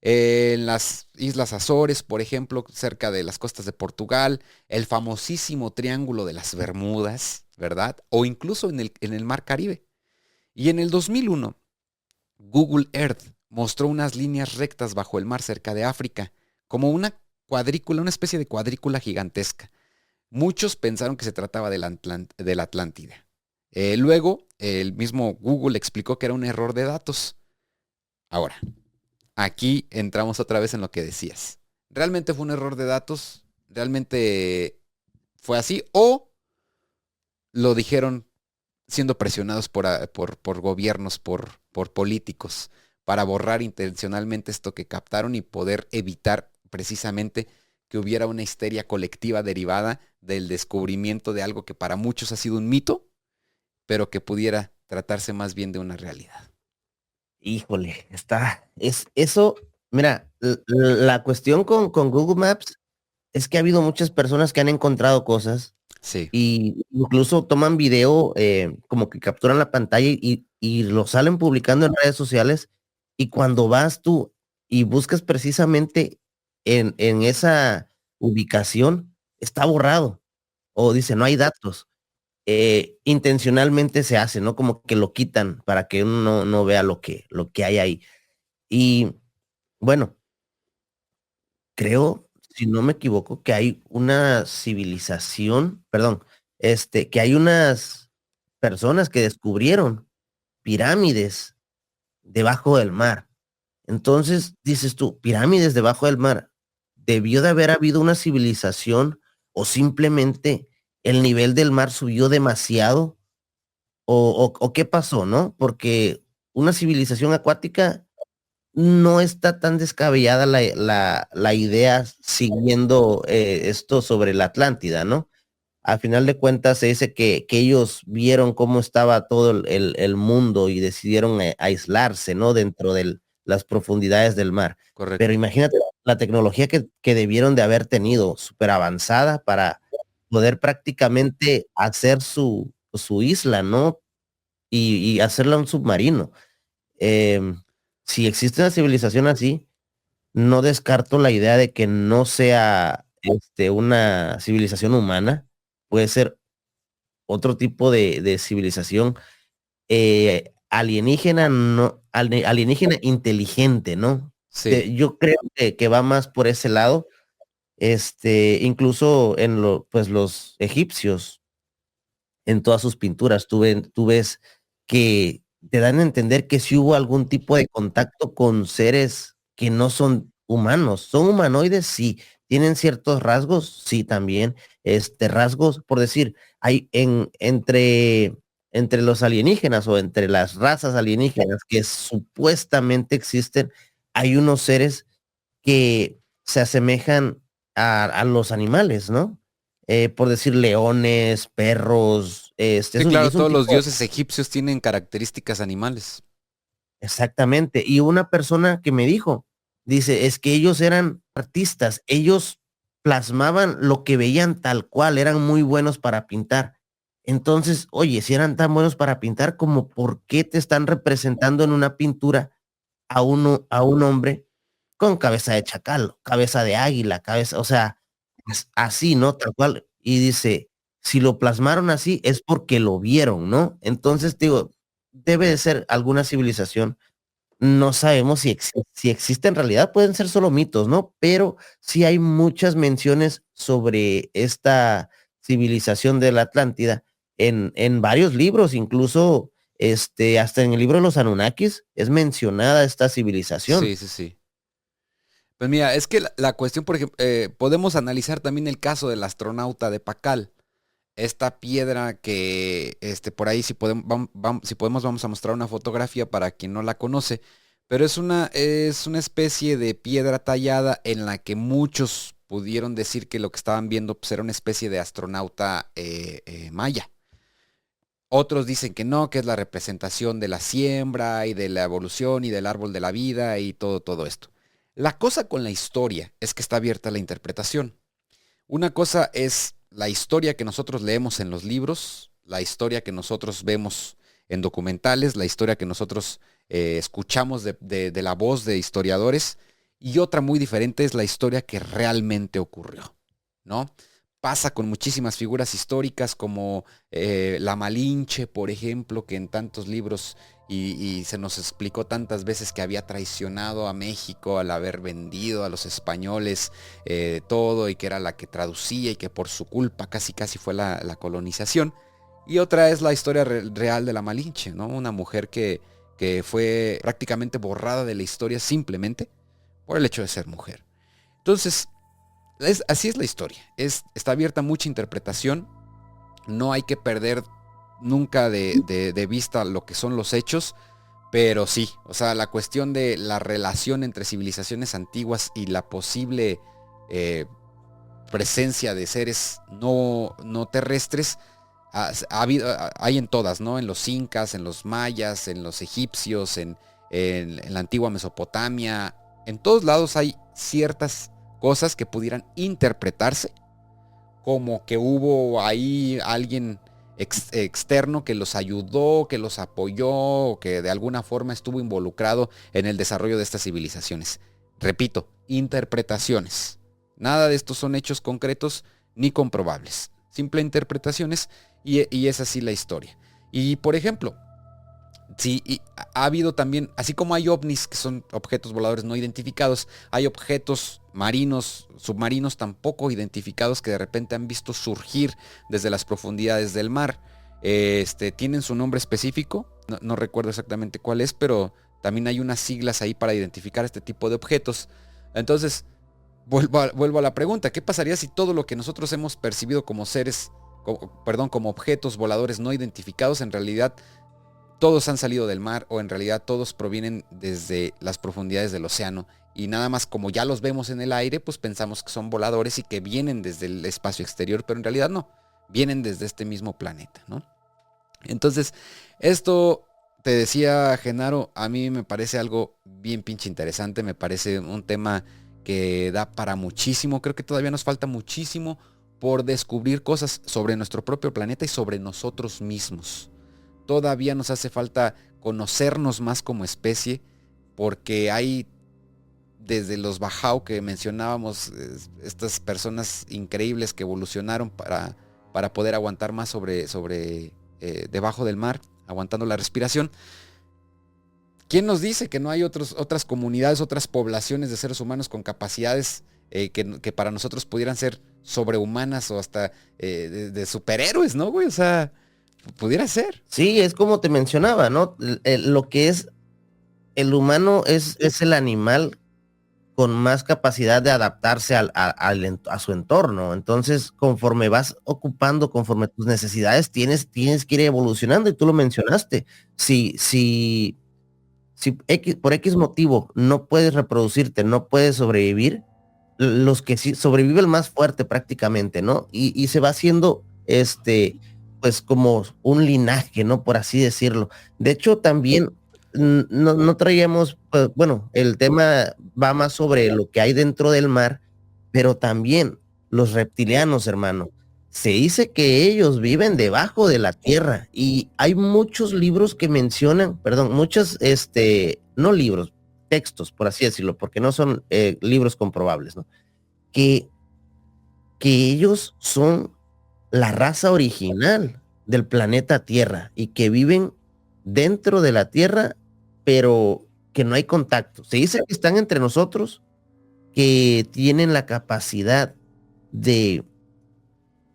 [SPEAKER 1] En las Islas Azores, por ejemplo, cerca de las costas de Portugal, el famosísimo Triángulo de las Bermudas, ¿verdad? O incluso en el Mar Caribe. Y en el 2001, Google Earth mostró unas líneas rectas bajo el mar cerca de África, como una cuadrícula, una especie de cuadrícula gigantesca. Muchos pensaron que se trataba de la Atlántida. Luego, el mismo Google explicó que era un error de datos. Ahora, aquí entramos otra vez en lo que decías. ¿Realmente fue un error de datos? ¿Realmente fue así? ¿O lo dijeron siendo presionados por gobiernos, por políticos, para borrar intencionalmente esto que captaron y poder evitar precisamente que hubiera una histeria colectiva derivada del descubrimiento de algo que para muchos ha sido un mito, pero que pudiera tratarse más bien de una realidad?
[SPEAKER 2] Híjole, es eso, mira, la cuestión con Google Maps es que ha habido muchas personas que han encontrado cosas
[SPEAKER 1] Sí,
[SPEAKER 2] y incluso toman video, como que capturan la pantalla y lo salen publicando en redes sociales, y cuando vas tú y buscas precisamente en esa ubicación, está borrado, o dice, no hay datos. Intencionalmente se hace, ¿no? Como que lo quitan para que uno no vea lo que hay ahí. Y bueno, creo, si no me equivoco, que hay una civilización, perdón, que hay unas personas que descubrieron pirámides debajo del mar. Entonces, dices tú, pirámides debajo del mar, ¿debió de haber habido una civilización o simplemente el nivel del mar subió demasiado? ¿O qué pasó, no? Porque una civilización acuática no está tan descabellada la idea siguiendo, esto sobre la Atlántida, ¿no? Al final de cuentas se dice que ellos vieron cómo estaba todo el mundo y decidieron, aislarse, ¿no? Dentro de las profundidades del mar. Pero
[SPEAKER 1] correcto.
[SPEAKER 2] imagínate la tecnología que debieron de haber tenido, súper avanzada para poder prácticamente hacer su isla, ¿no? Y hacerla un submarino. Em, si existe una civilización así, no descarto la idea de que no sea, una civilización humana, puede ser otro tipo de civilización, alienígena, no, alienígena inteligente, ¿no?
[SPEAKER 1] Sí,
[SPEAKER 2] Yo creo que va más por ese lado, incluso pues los egipcios, en todas sus pinturas, tú ves que te dan a entender que sí hubo algún tipo de contacto con seres que no son humanos. ¿Son humanoides? Sí. ¿Tienen ciertos rasgos? Sí, también. Rasgos, por decir, hay entre los alienígenas o entre las razas alienígenas que supuestamente existen, hay unos seres que se asemejan a los animales, ¿no? Por decir leones, perros,
[SPEAKER 1] sí,
[SPEAKER 2] y
[SPEAKER 1] claro,
[SPEAKER 2] es un
[SPEAKER 1] todos los
[SPEAKER 2] tipo,
[SPEAKER 1] dioses egipcios tienen características animales.
[SPEAKER 2] exactamente. Y una persona que me dijo, dice, es que ellos eran artistas, ellos plasmaban lo que veían tal cual, eran muy buenos para pintar. Entonces, oye, si eran tan buenos para pintar, como por qué te están representando en una pintura a un hombre con cabeza de chacal, cabeza de águila, cabeza, o sea, es así, ¿no? Tal cual. Y dice, si lo plasmaron así es porque lo vieron, ¿no? Entonces, digo, debe de ser alguna civilización. No sabemos si existe en realidad, pueden ser solo mitos, ¿no? Pero sí hay muchas menciones sobre esta civilización de la Atlántida en varios libros, incluso, hasta en el libro de los Anunnakis es mencionada esta
[SPEAKER 1] Sí,
[SPEAKER 2] civilización.
[SPEAKER 1] sí, sí. Pues mira, es que la cuestión, por ejemplo, podemos analizar también el caso del astronauta de Pakal. Esta piedra que, por ahí, si podemos, si podemos, vamos a mostrar una fotografía para quien no la conoce. Pero es una especie de piedra tallada en la que muchos pudieron decir que lo que estaban viendo, pues, era una especie de astronauta maya. Otros dicen que no, que es la representación de la siembra y de la evolución y del árbol de la vida y todo esto. La cosa con la historia es que está abierta a la interpretación. Una cosa es la historia que nosotros leemos en los libros, la historia que nosotros vemos en documentales, la historia que nosotros escuchamos de la voz de historiadores, y otra muy diferente es la historia que realmente ocurrió, ¿no? Pasa con muchísimas figuras históricas como la Malinche, por ejemplo, que en tantos libros y se nos explicó tantas veces que había traicionado a México al haber vendido a los españoles todo, y que era la que traducía y que por su culpa casi casi fue la colonización. Y otra es la historia real de la Malinche, ¿no? Una mujer que fue prácticamente borrada de la historia simplemente por el hecho de ser mujer. Entonces, así es la historia. Está abierta a mucha interpretación. No hay que perder nunca de vista lo que son los hechos. Pero sí, o sea, la cuestión de la relación entre civilizaciones antiguas y la posible presencia de seres no terrestres hay en todas, ¿no? En los incas, en los mayas, en los egipcios, en la antigua Mesopotamia. En todos lados hay ciertas cosas que pudieran interpretarse como que hubo ahí alguien externo que los ayudó, que los apoyó, que de alguna forma estuvo involucrado en el desarrollo de estas civilizaciones. Repito, interpretaciones. Nada de estos son hechos concretos ni comprobables. Simple interpretaciones y es así la historia. Y por ejemplo, sí, ha habido también, así como hay ovnis, que son objetos voladores no identificados, hay objetos marinos, submarinos tampoco identificados que de repente han visto surgir desde las profundidades del mar. Tienen su nombre específico, no recuerdo exactamente cuál es, pero también hay unas siglas ahí para identificar este tipo de objetos. Entonces, vuelvo a la pregunta, ¿qué pasaría si todo lo que nosotros hemos percibido como seres, como objetos voladores no identificados, en realidad todos han salido del mar, o en realidad todos provienen desde las profundidades del océano, y nada más como ya los vemos en el aire, pues pensamos que son voladores y que vienen desde el espacio exterior, pero en realidad no, vienen desde este mismo planeta, ¿no? Entonces, esto, te decía, Genaro, a mí me parece algo bien pinche interesante, me parece un tema que da para muchísimo. Creo que todavía nos falta muchísimo por descubrir cosas sobre nuestro propio planeta y sobre nosotros mismos. Todavía nos hace falta conocernos más como especie, porque hay, desde los Bajau que mencionábamos, estas personas increíbles que evolucionaron para poder aguantar más debajo del mar, aguantando la respiración. ¿Quién nos dice que no hay otras comunidades, otras poblaciones de seres humanos con capacidades que para nosotros pudieran ser sobrehumanas, o hasta de superhéroes, ¿no, güey? O sea, pudiera ser.
[SPEAKER 2] Sí, es como te mencionaba, ¿no? Lo que es el humano es el animal con más capacidad de adaptarse a su entorno. Entonces, conforme vas ocupando, conforme tus necesidades, tienes que ir evolucionando, y tú lo mencionaste. Si por X motivo no puedes reproducirte, no puedes sobrevivir, los que sí sobrevive el más fuerte prácticamente, ¿no? Y se va haciendo pues como un linaje, ¿no? Por así decirlo. De hecho, también no traíamos, pues, bueno, el tema va más sobre lo que hay dentro del mar, pero también los reptilianos, hermano. Se dice que ellos viven debajo de la tierra, y hay muchos libros que mencionan, perdón, muchos, no libros, textos, por así decirlo, porque no son libros comprobables, ¿no? Que, que ellos son la raza original del planeta Tierra, y que viven dentro de la Tierra, pero que no hay contacto. Se dice que están entre nosotros, que tienen la capacidad de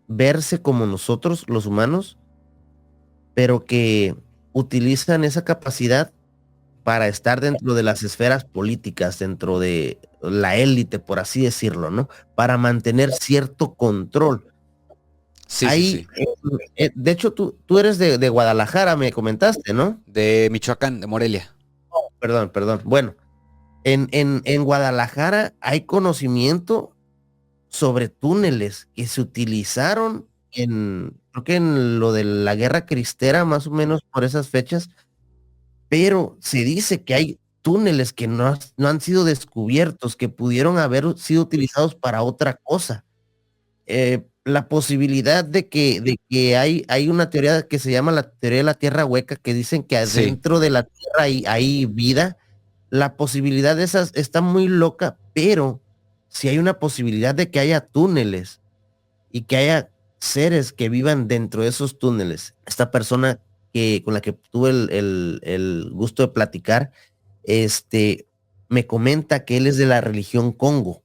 [SPEAKER 2] verse como nosotros, los humanos, pero que utilizan esa capacidad para estar dentro de las esferas políticas, dentro de la élite, por así decirlo, ¿no? Para mantener cierto control.
[SPEAKER 1] Sí,
[SPEAKER 2] Ahí,
[SPEAKER 1] sí, sí.
[SPEAKER 2] de hecho, tú eres de Guadalajara, me comentaste, ¿no?
[SPEAKER 1] De Michoacán, de Morelia.
[SPEAKER 2] Perdón. Bueno, en Guadalajara hay conocimiento sobre túneles que se utilizaron creo que en lo de la Guerra Cristera, más o menos por esas fechas, pero se dice que hay túneles que no han sido descubiertos, que pudieron haber sido utilizados para otra cosa. La posibilidad de que hay una teoría que se llama la teoría de la tierra hueca, que dicen que
[SPEAKER 1] Sí.
[SPEAKER 2] adentro de la tierra hay vida. La posibilidad de esas está muy loca, pero si hay una posibilidad de que haya túneles y que haya seres que vivan dentro de esos túneles. Esta persona con la que tuve el gusto de platicar, me comenta que él es de la religión Congo.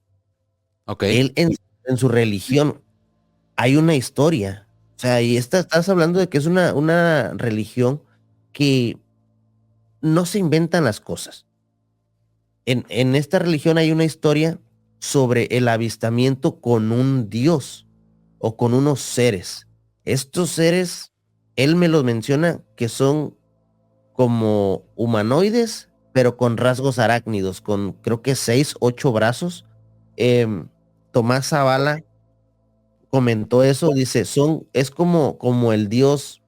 [SPEAKER 1] Ok.
[SPEAKER 2] Él en su religión hay una historia. O sea, y estás hablando de que es una religión que no se inventan las cosas. En esta religión hay una historia sobre el avistamiento con un dios o con unos seres. Estos seres, él me los menciona que son como humanoides, pero con rasgos arácnidos, con creo que 6, 8 brazos. Em, Tomás Zavala comentó eso, dice, es como el dios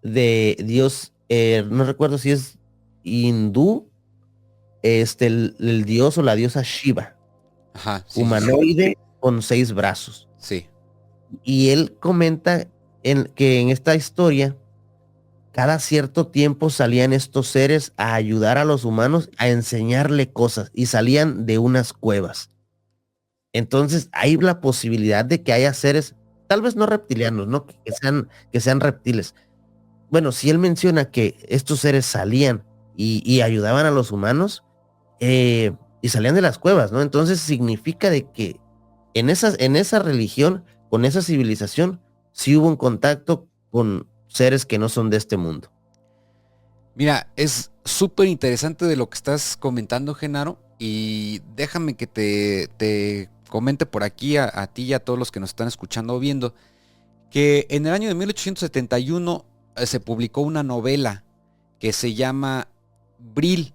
[SPEAKER 2] no recuerdo si es hindú, el dios o la diosa Shiva,
[SPEAKER 1] Ajá, sí, sí, sí.
[SPEAKER 2] humanoide con 6 brazos.
[SPEAKER 1] Sí.
[SPEAKER 2] Y él comenta que en esta historia, cada cierto tiempo salían estos seres a ayudar a los humanos a enseñarle cosas y salían de unas cuevas. Entonces hay la posibilidad de que haya seres, tal vez no reptilianos, ¿no? Que sean reptiles. Bueno, si él menciona que estos seres salían y ayudaban a los humanos, y salían de las cuevas, ¿no? Entonces significa de que en esa religión, con esa civilización, sí hubo un contacto con seres que no son de este mundo.
[SPEAKER 1] Mira, es súper interesante de lo que estás comentando, Genaro, y déjame que te comente por aquí a ti y a todos los que nos están escuchando o viendo, que en el año de 1871 se publicó una novela que se llama Brill,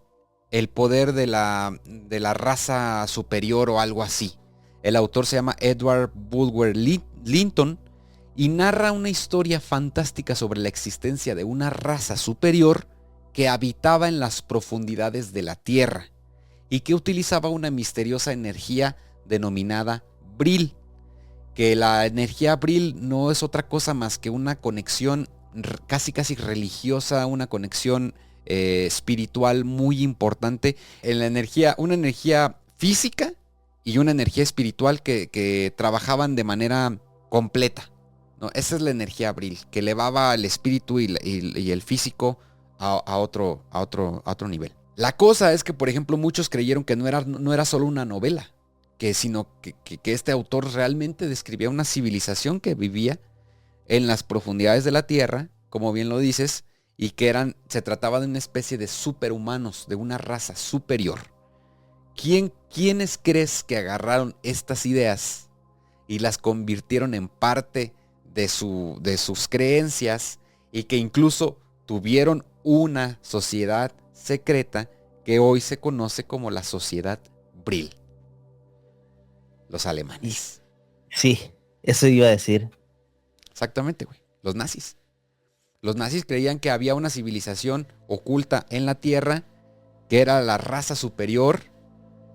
[SPEAKER 1] el poder de la raza superior o algo así. El autor se llama Edward Bulwer Linton y narra una historia fantástica sobre la existencia de una raza superior que habitaba en las profundidades de la Tierra y que utilizaba una misteriosa energía denominada Brill, que la energía Brill no es otra cosa más que una conexión casi casi religiosa, una conexión espiritual muy importante en la energía, una energía física y una energía espiritual que trabajaban de manera completa, ¿no? Esa es la energía Brill, que elevaba el espíritu y el físico a otro nivel. La cosa es que, por ejemplo, muchos creyeron que no era solo una novela, sino que este autor realmente describía una civilización que vivía en las profundidades de la Tierra, como bien lo dices, y que se trataba de una especie de superhumanos, de una raza superior. ¿Quiénes crees que agarraron estas ideas y las convirtieron en parte de sus creencias y que incluso tuvieron una sociedad secreta que hoy se conoce como la Sociedad Brill? Los
[SPEAKER 2] Y
[SPEAKER 1] alemanes.
[SPEAKER 2] sí, eso iba a decir.
[SPEAKER 1] Exactamente, güey. Los nazis. Los nazis creían que había una civilización oculta en la Tierra, que era la raza superior,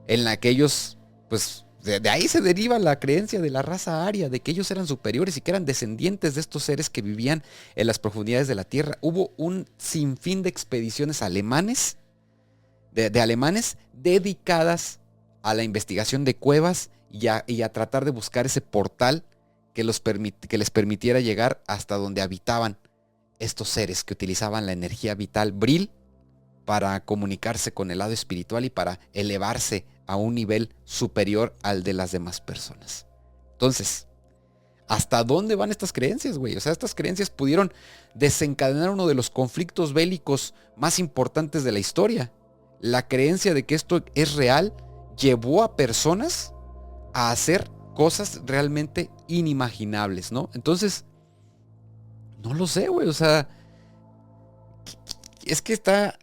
[SPEAKER 1] en la que ellos, pues, de ahí se deriva la creencia de la raza aria, de que ellos eran superiores y que eran descendientes de estos seres que vivían en las profundidades de la Tierra. Hubo un sinfín de expediciones alemanes, de alemanes dedicadas a la investigación de cuevas y a tratar de buscar ese portal que les permitiera llegar hasta donde habitaban estos seres que utilizaban la energía vital Brill para comunicarse con el lado espiritual y para elevarse a un nivel superior al de las demás personas. Entonces, ¿hasta dónde van estas creencias, güey? O sea, estas creencias pudieron desencadenar uno de los conflictos bélicos más importantes de la historia. La creencia de que esto es real llevó a personas a hacer cosas realmente inimaginables, ¿no? Entonces, no lo sé, güey. O sea, es que está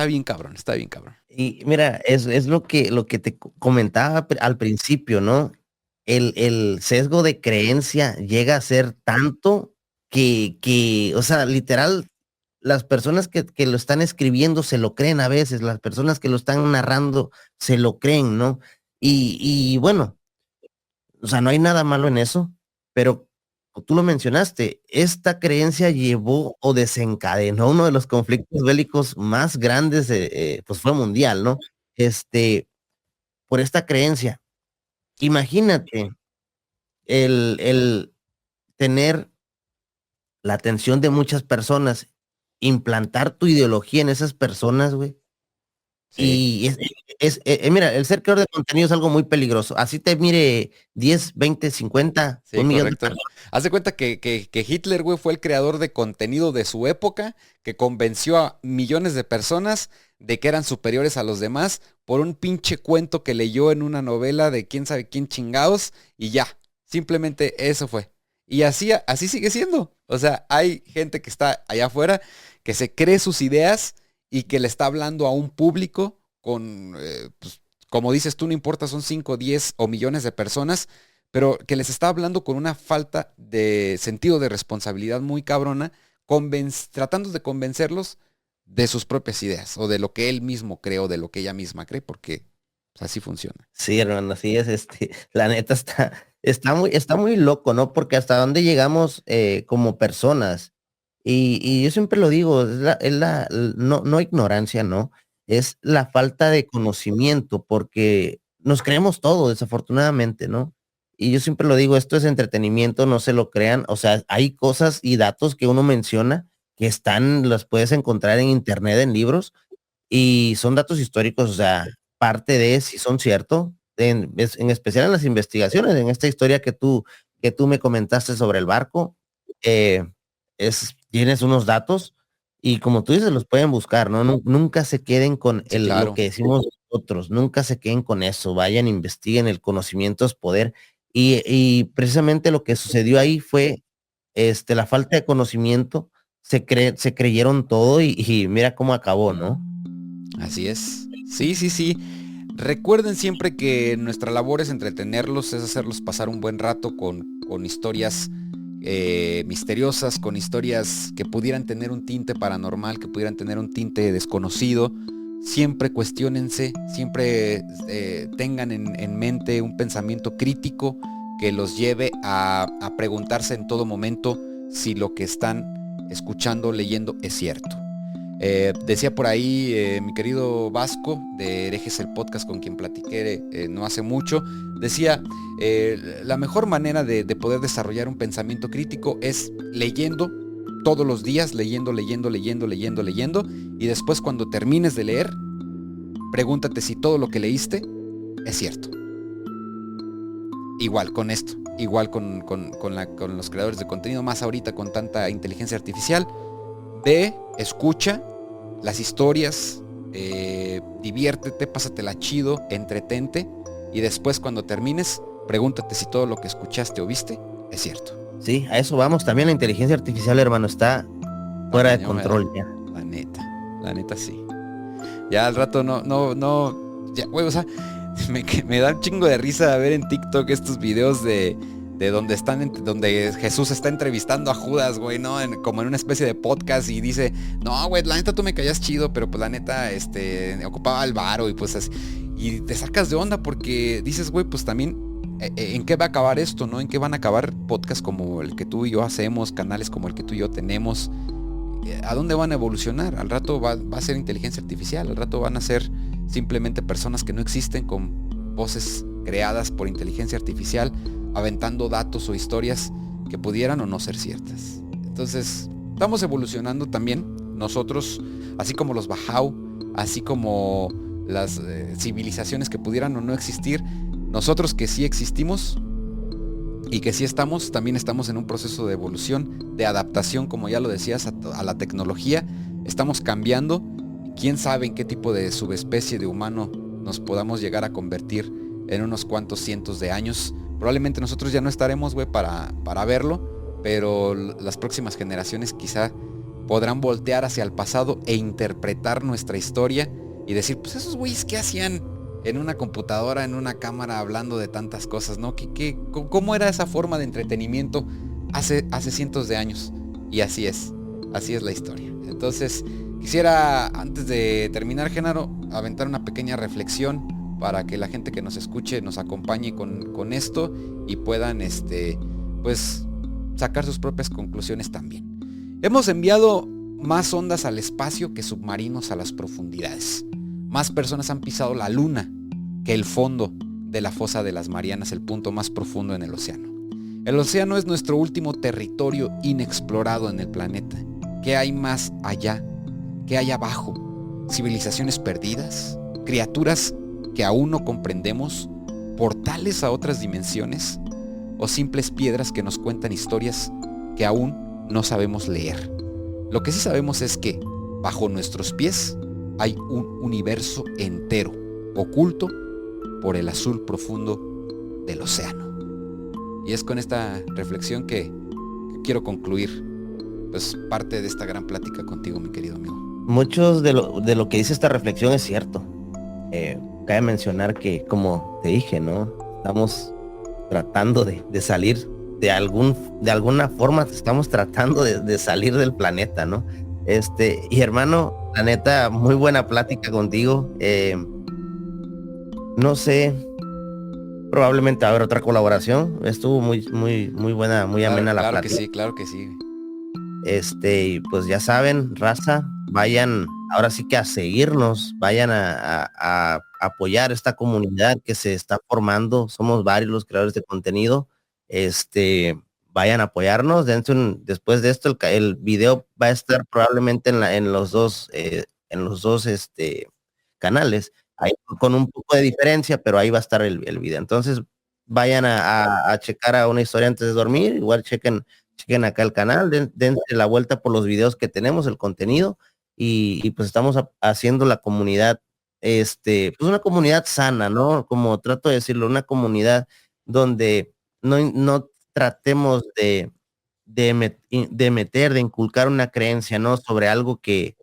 [SPEAKER 1] bien cabrón, está bien cabrón.
[SPEAKER 2] Y mira, es lo que te comentaba al principio, ¿no? El sesgo de creencia llega a ser tanto o sea, literal, las personas que lo están escribiendo se lo creen a veces, las personas que lo están narrando se lo creen, ¿no? Y bueno, o sea, no hay nada malo en eso, pero tú lo mencionaste, esta creencia llevó o desencadenó uno de los conflictos bélicos más grandes, pues fue mundial, ¿no? Este, por esta creencia. Imagínate el tener la atención de muchas personas, implantar tu ideología en esas personas, güey,
[SPEAKER 1] Sí,
[SPEAKER 2] Y mira, el ser creador de contenido es algo muy peligroso. Así te mire 10, 20, 50,
[SPEAKER 1] sí,
[SPEAKER 2] 1 millón de
[SPEAKER 1] correcto.
[SPEAKER 2] personas.
[SPEAKER 1] Haz de cuenta que Hitler, güey, fue el creador de contenido de su época, que convenció a millones de personas de que eran superiores a los demás por un pinche cuento que leyó en una novela de quién sabe quién chingados y ya. Simplemente eso fue. Y así sigue siendo. O sea, hay gente que está allá afuera que se cree sus ideas y que le está hablando a un público con, pues, como dices tú, no importa, son 5, 10 o millones de personas, pero que les está hablando con una falta de sentido de responsabilidad muy cabrona, tratando de convencerlos de sus propias ideas o de lo que él mismo cree o de lo que ella misma cree, porque pues, así funciona.
[SPEAKER 2] Sí, hermano, así es, la neta está muy loco, ¿no? Porque hasta dónde llegamos como personas. Y yo siempre lo digo, no ignorancia, ¿no? Es la falta de conocimiento, porque nos creemos todo, desafortunadamente, ¿no? Y yo siempre lo digo, esto es entretenimiento, no se lo crean. O sea, hay cosas y datos que uno menciona que las puedes encontrar en internet, en libros, y son datos históricos, o sea, parte de si son ciertos, en especial en las investigaciones, en esta historia que tú me comentaste sobre el barco, eh, tienes unos datos y como tú dices, los pueden buscar, ¿no? Nunca se queden con
[SPEAKER 1] Sí,
[SPEAKER 2] lo
[SPEAKER 1] claro.
[SPEAKER 2] que decimos nosotros, nunca se queden con eso, vayan, investiguen, el conocimiento es poder. Y precisamente lo que sucedió ahí fue la falta de conocimiento, se creyeron todo y mira cómo acabó, ¿no?
[SPEAKER 1] Así es. Sí, sí, sí. Recuerden siempre que nuestra labor es entretenerlos, es hacerlos pasar un buen rato con historias misteriosas, con historias que pudieran tener un tinte paranormal, que pudieran tener un tinte desconocido. Siempre cuestiónense, siempre tengan en mente un pensamiento crítico que los lleve a preguntarse en todo momento si lo que están escuchando, leyendo es cierto. Decía por ahí mi querido Vasco de Herejes el Podcast con quien platiqué no hace mucho, decía, la mejor manera de poder desarrollar un pensamiento crítico es leyendo todos los días, leyendo, y después cuando termines de leer, pregúntate si todo lo que leíste es cierto. Igual con esto, igual con los creadores de contenido, más ahorita con tanta inteligencia artificial, ve, escucha las historias, diviértete, pásatela chido, entretente y después cuando termines, pregúntate si todo lo que escuchaste o viste es cierto.
[SPEAKER 2] Sí, a eso vamos. También la inteligencia artificial, hermano, está
[SPEAKER 1] Está
[SPEAKER 2] fuera de
[SPEAKER 1] cañón, ¿verdad?
[SPEAKER 2] control ya.
[SPEAKER 1] La neta sí. Ya al rato ya, güey, o sea, me da un chingo de risa ver en TikTok estos videos de donde donde Jesús está entrevistando a Judas, güey, ¿no? Como en una especie de podcast y dice, no, güey, la neta tú me caías chido, pero pues la neta, ocupaba el varo y pues así. Y te sacas de onda porque dices, güey, pues también, ¿en qué va a acabar esto, no? ¿En qué van a acabar podcasts como el que tú y yo hacemos, canales como el que tú y yo tenemos? ¿A dónde van a evolucionar? Al rato va a ser inteligencia artificial, al rato van a ser simplemente personas que no existen con voces creadas por inteligencia artificial, aventando datos o historias que pudieran o no ser ciertas. Entonces, estamos evolucionando también nosotros, así como los Bajau, así como las civilizaciones que pudieran o no existir, nosotros que sí existimos y que sí también estamos en un proceso de evolución, de adaptación, como ya lo decías, a la tecnología. Estamos cambiando. Quién sabe en qué tipo de subespecie de humano nos podamos llegar a convertir en unos cuantos cientos de años. Probablemente nosotros ya no estaremos, güey, para verlo, pero las próximas generaciones quizá podrán voltear hacia el pasado e interpretar nuestra historia y decir, pues esos güeyes, ¿qué hacían en una computadora, en una cámara, hablando de tantas cosas, ¿no? ¿Cómo era esa forma de entretenimiento hace cientos de años? Y así es la historia. Entonces, quisiera, antes de terminar, Genaro, aventar una pequeña reflexión para que la gente que nos escuche nos acompañe con esto y puedan, pues, sacar sus propias conclusiones también. Hemos enviado más ondas al espacio que submarinos a las profundidades. Más personas han pisado la luna que el fondo de la fosa de las Marianas, el punto más profundo en el océano. El océano es nuestro último territorio inexplorado en el planeta. ¿Qué hay más allá? ¿Qué hay abajo? ¿Civilizaciones perdidas? criaturas que aún no comprendemos, portales a otras dimensiones o simples piedras que nos cuentan historias que aún no sabemos leer. Lo que sí sabemos es que bajo nuestros pies hay un universo entero, oculto por el azul profundo del océano. Y es con esta reflexión que quiero concluir pues parte de esta gran plática contigo, mi querido amigo.
[SPEAKER 2] Muchos de lo que dice esta reflexión es cierto. Cabe mencionar que, como te dije, ¿no? Estamos tratando de salir de alguna forma, estamos tratando de salir del planeta, ¿no? Y hermano, la neta, muy buena plática contigo. No sé, probablemente va a haber otra colaboración. Estuvo muy buena, muy amena la plática.
[SPEAKER 1] Claro que sí.
[SPEAKER 2] Y pues ya saben, raza, vayan ahora sí que a seguirnos, vayan a apoyar esta comunidad que se está formando. Somos varios los creadores de contenido. Vayan a apoyarnos. Después de esto, el video va a estar probablemente en los dos canales. Ahí con un poco de diferencia, pero ahí va a estar el video. Entonces, vayan a checar a Una Historia Antes de Dormir. Igual chequen acá el canal, dense la vuelta por los videos que tenemos, el contenido, y pues estamos haciendo la comunidad, pues una comunidad sana, ¿no? Como trato de decirlo, una comunidad donde no tratemos de inculcar una creencia, ¿no? Sobre algo que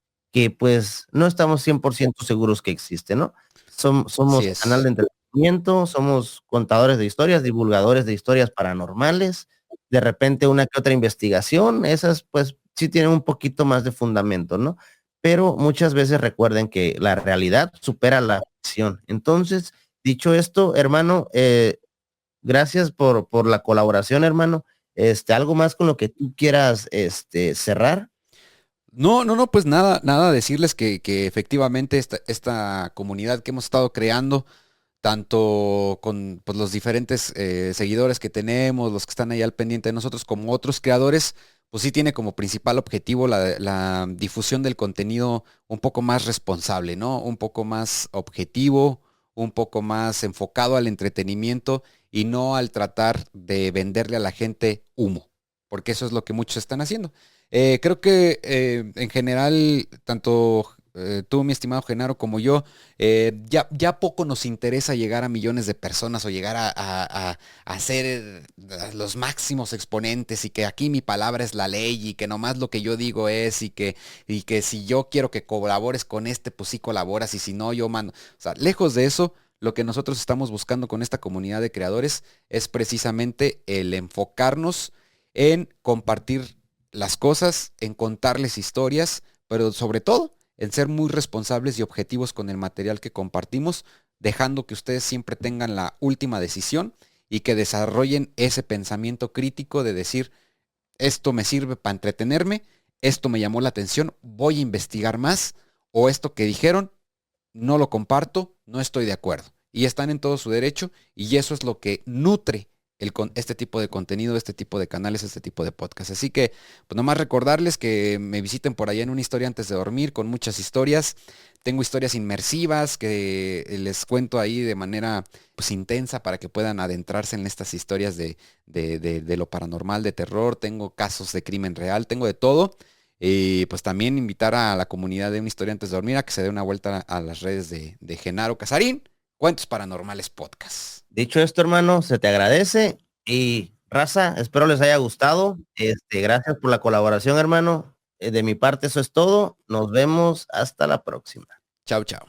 [SPEAKER 2] pues no estamos 100% seguros que existe, ¿no? Somos canal de entretenimiento, somos contadores de historias, divulgadores de historias paranormales, de repente una que otra investigación, esas pues sí tienen un poquito más de fundamento, ¿no? Pero muchas veces recuerden que la realidad supera la ficción. Entonces, dicho esto, hermano, gracias por la colaboración, hermano. ¿Algo más con lo que tú quieras cerrar?
[SPEAKER 1] No, pues nada, decirles que efectivamente esta comunidad que hemos estado creando, tanto con pues, los diferentes seguidores que tenemos, los que están ahí al pendiente de nosotros, como otros creadores, pues sí tiene como principal objetivo la difusión del contenido un poco más responsable, ¿no? Un poco más objetivo, un poco más enfocado al entretenimiento y no al tratar de venderle a la gente humo, porque eso es lo que muchos están haciendo. Creo que en general, tanto tú, mi estimado Genaro, como yo, ya poco nos interesa llegar a millones de personas o llegar a ser los máximos exponentes y que aquí mi palabra es la ley y que nomás lo que yo digo es y que si yo quiero que colabores con pues sí colaboras y si no, yo mando. O sea, lejos de eso, lo que nosotros estamos buscando con esta comunidad de creadores es precisamente el enfocarnos en compartir las cosas, en contarles historias, pero sobre todo en ser muy responsables y objetivos con el material que compartimos, dejando que ustedes siempre tengan la última decisión y que desarrollen ese pensamiento crítico de decir, esto me sirve para entretenerme, esto me llamó la atención, voy a investigar más, o esto que dijeron, no lo comparto, no estoy de acuerdo. Y están en todo su derecho y eso es lo que nutre este tipo de contenido, este tipo de canales, este tipo de podcasts. Así que, pues nomás recordarles que me visiten por allá en Una Historia Antes de Dormir con muchas historias. Tengo historias inmersivas que les cuento ahí de manera pues intensa para que puedan adentrarse en estas historias de lo paranormal, de terror. Tengo casos de crimen real, tengo de todo. Y pues también invitar a la comunidad de Una Historia Antes de Dormir a que se dé una vuelta a las redes de Genaro Casarín, Cuentos Paranormales Podcast.
[SPEAKER 2] Dicho esto, hermano, se te agradece y raza, espero les haya gustado. Gracias por la colaboración, hermano. De mi parte, eso es todo. Nos vemos hasta la próxima.
[SPEAKER 1] Chao, chao.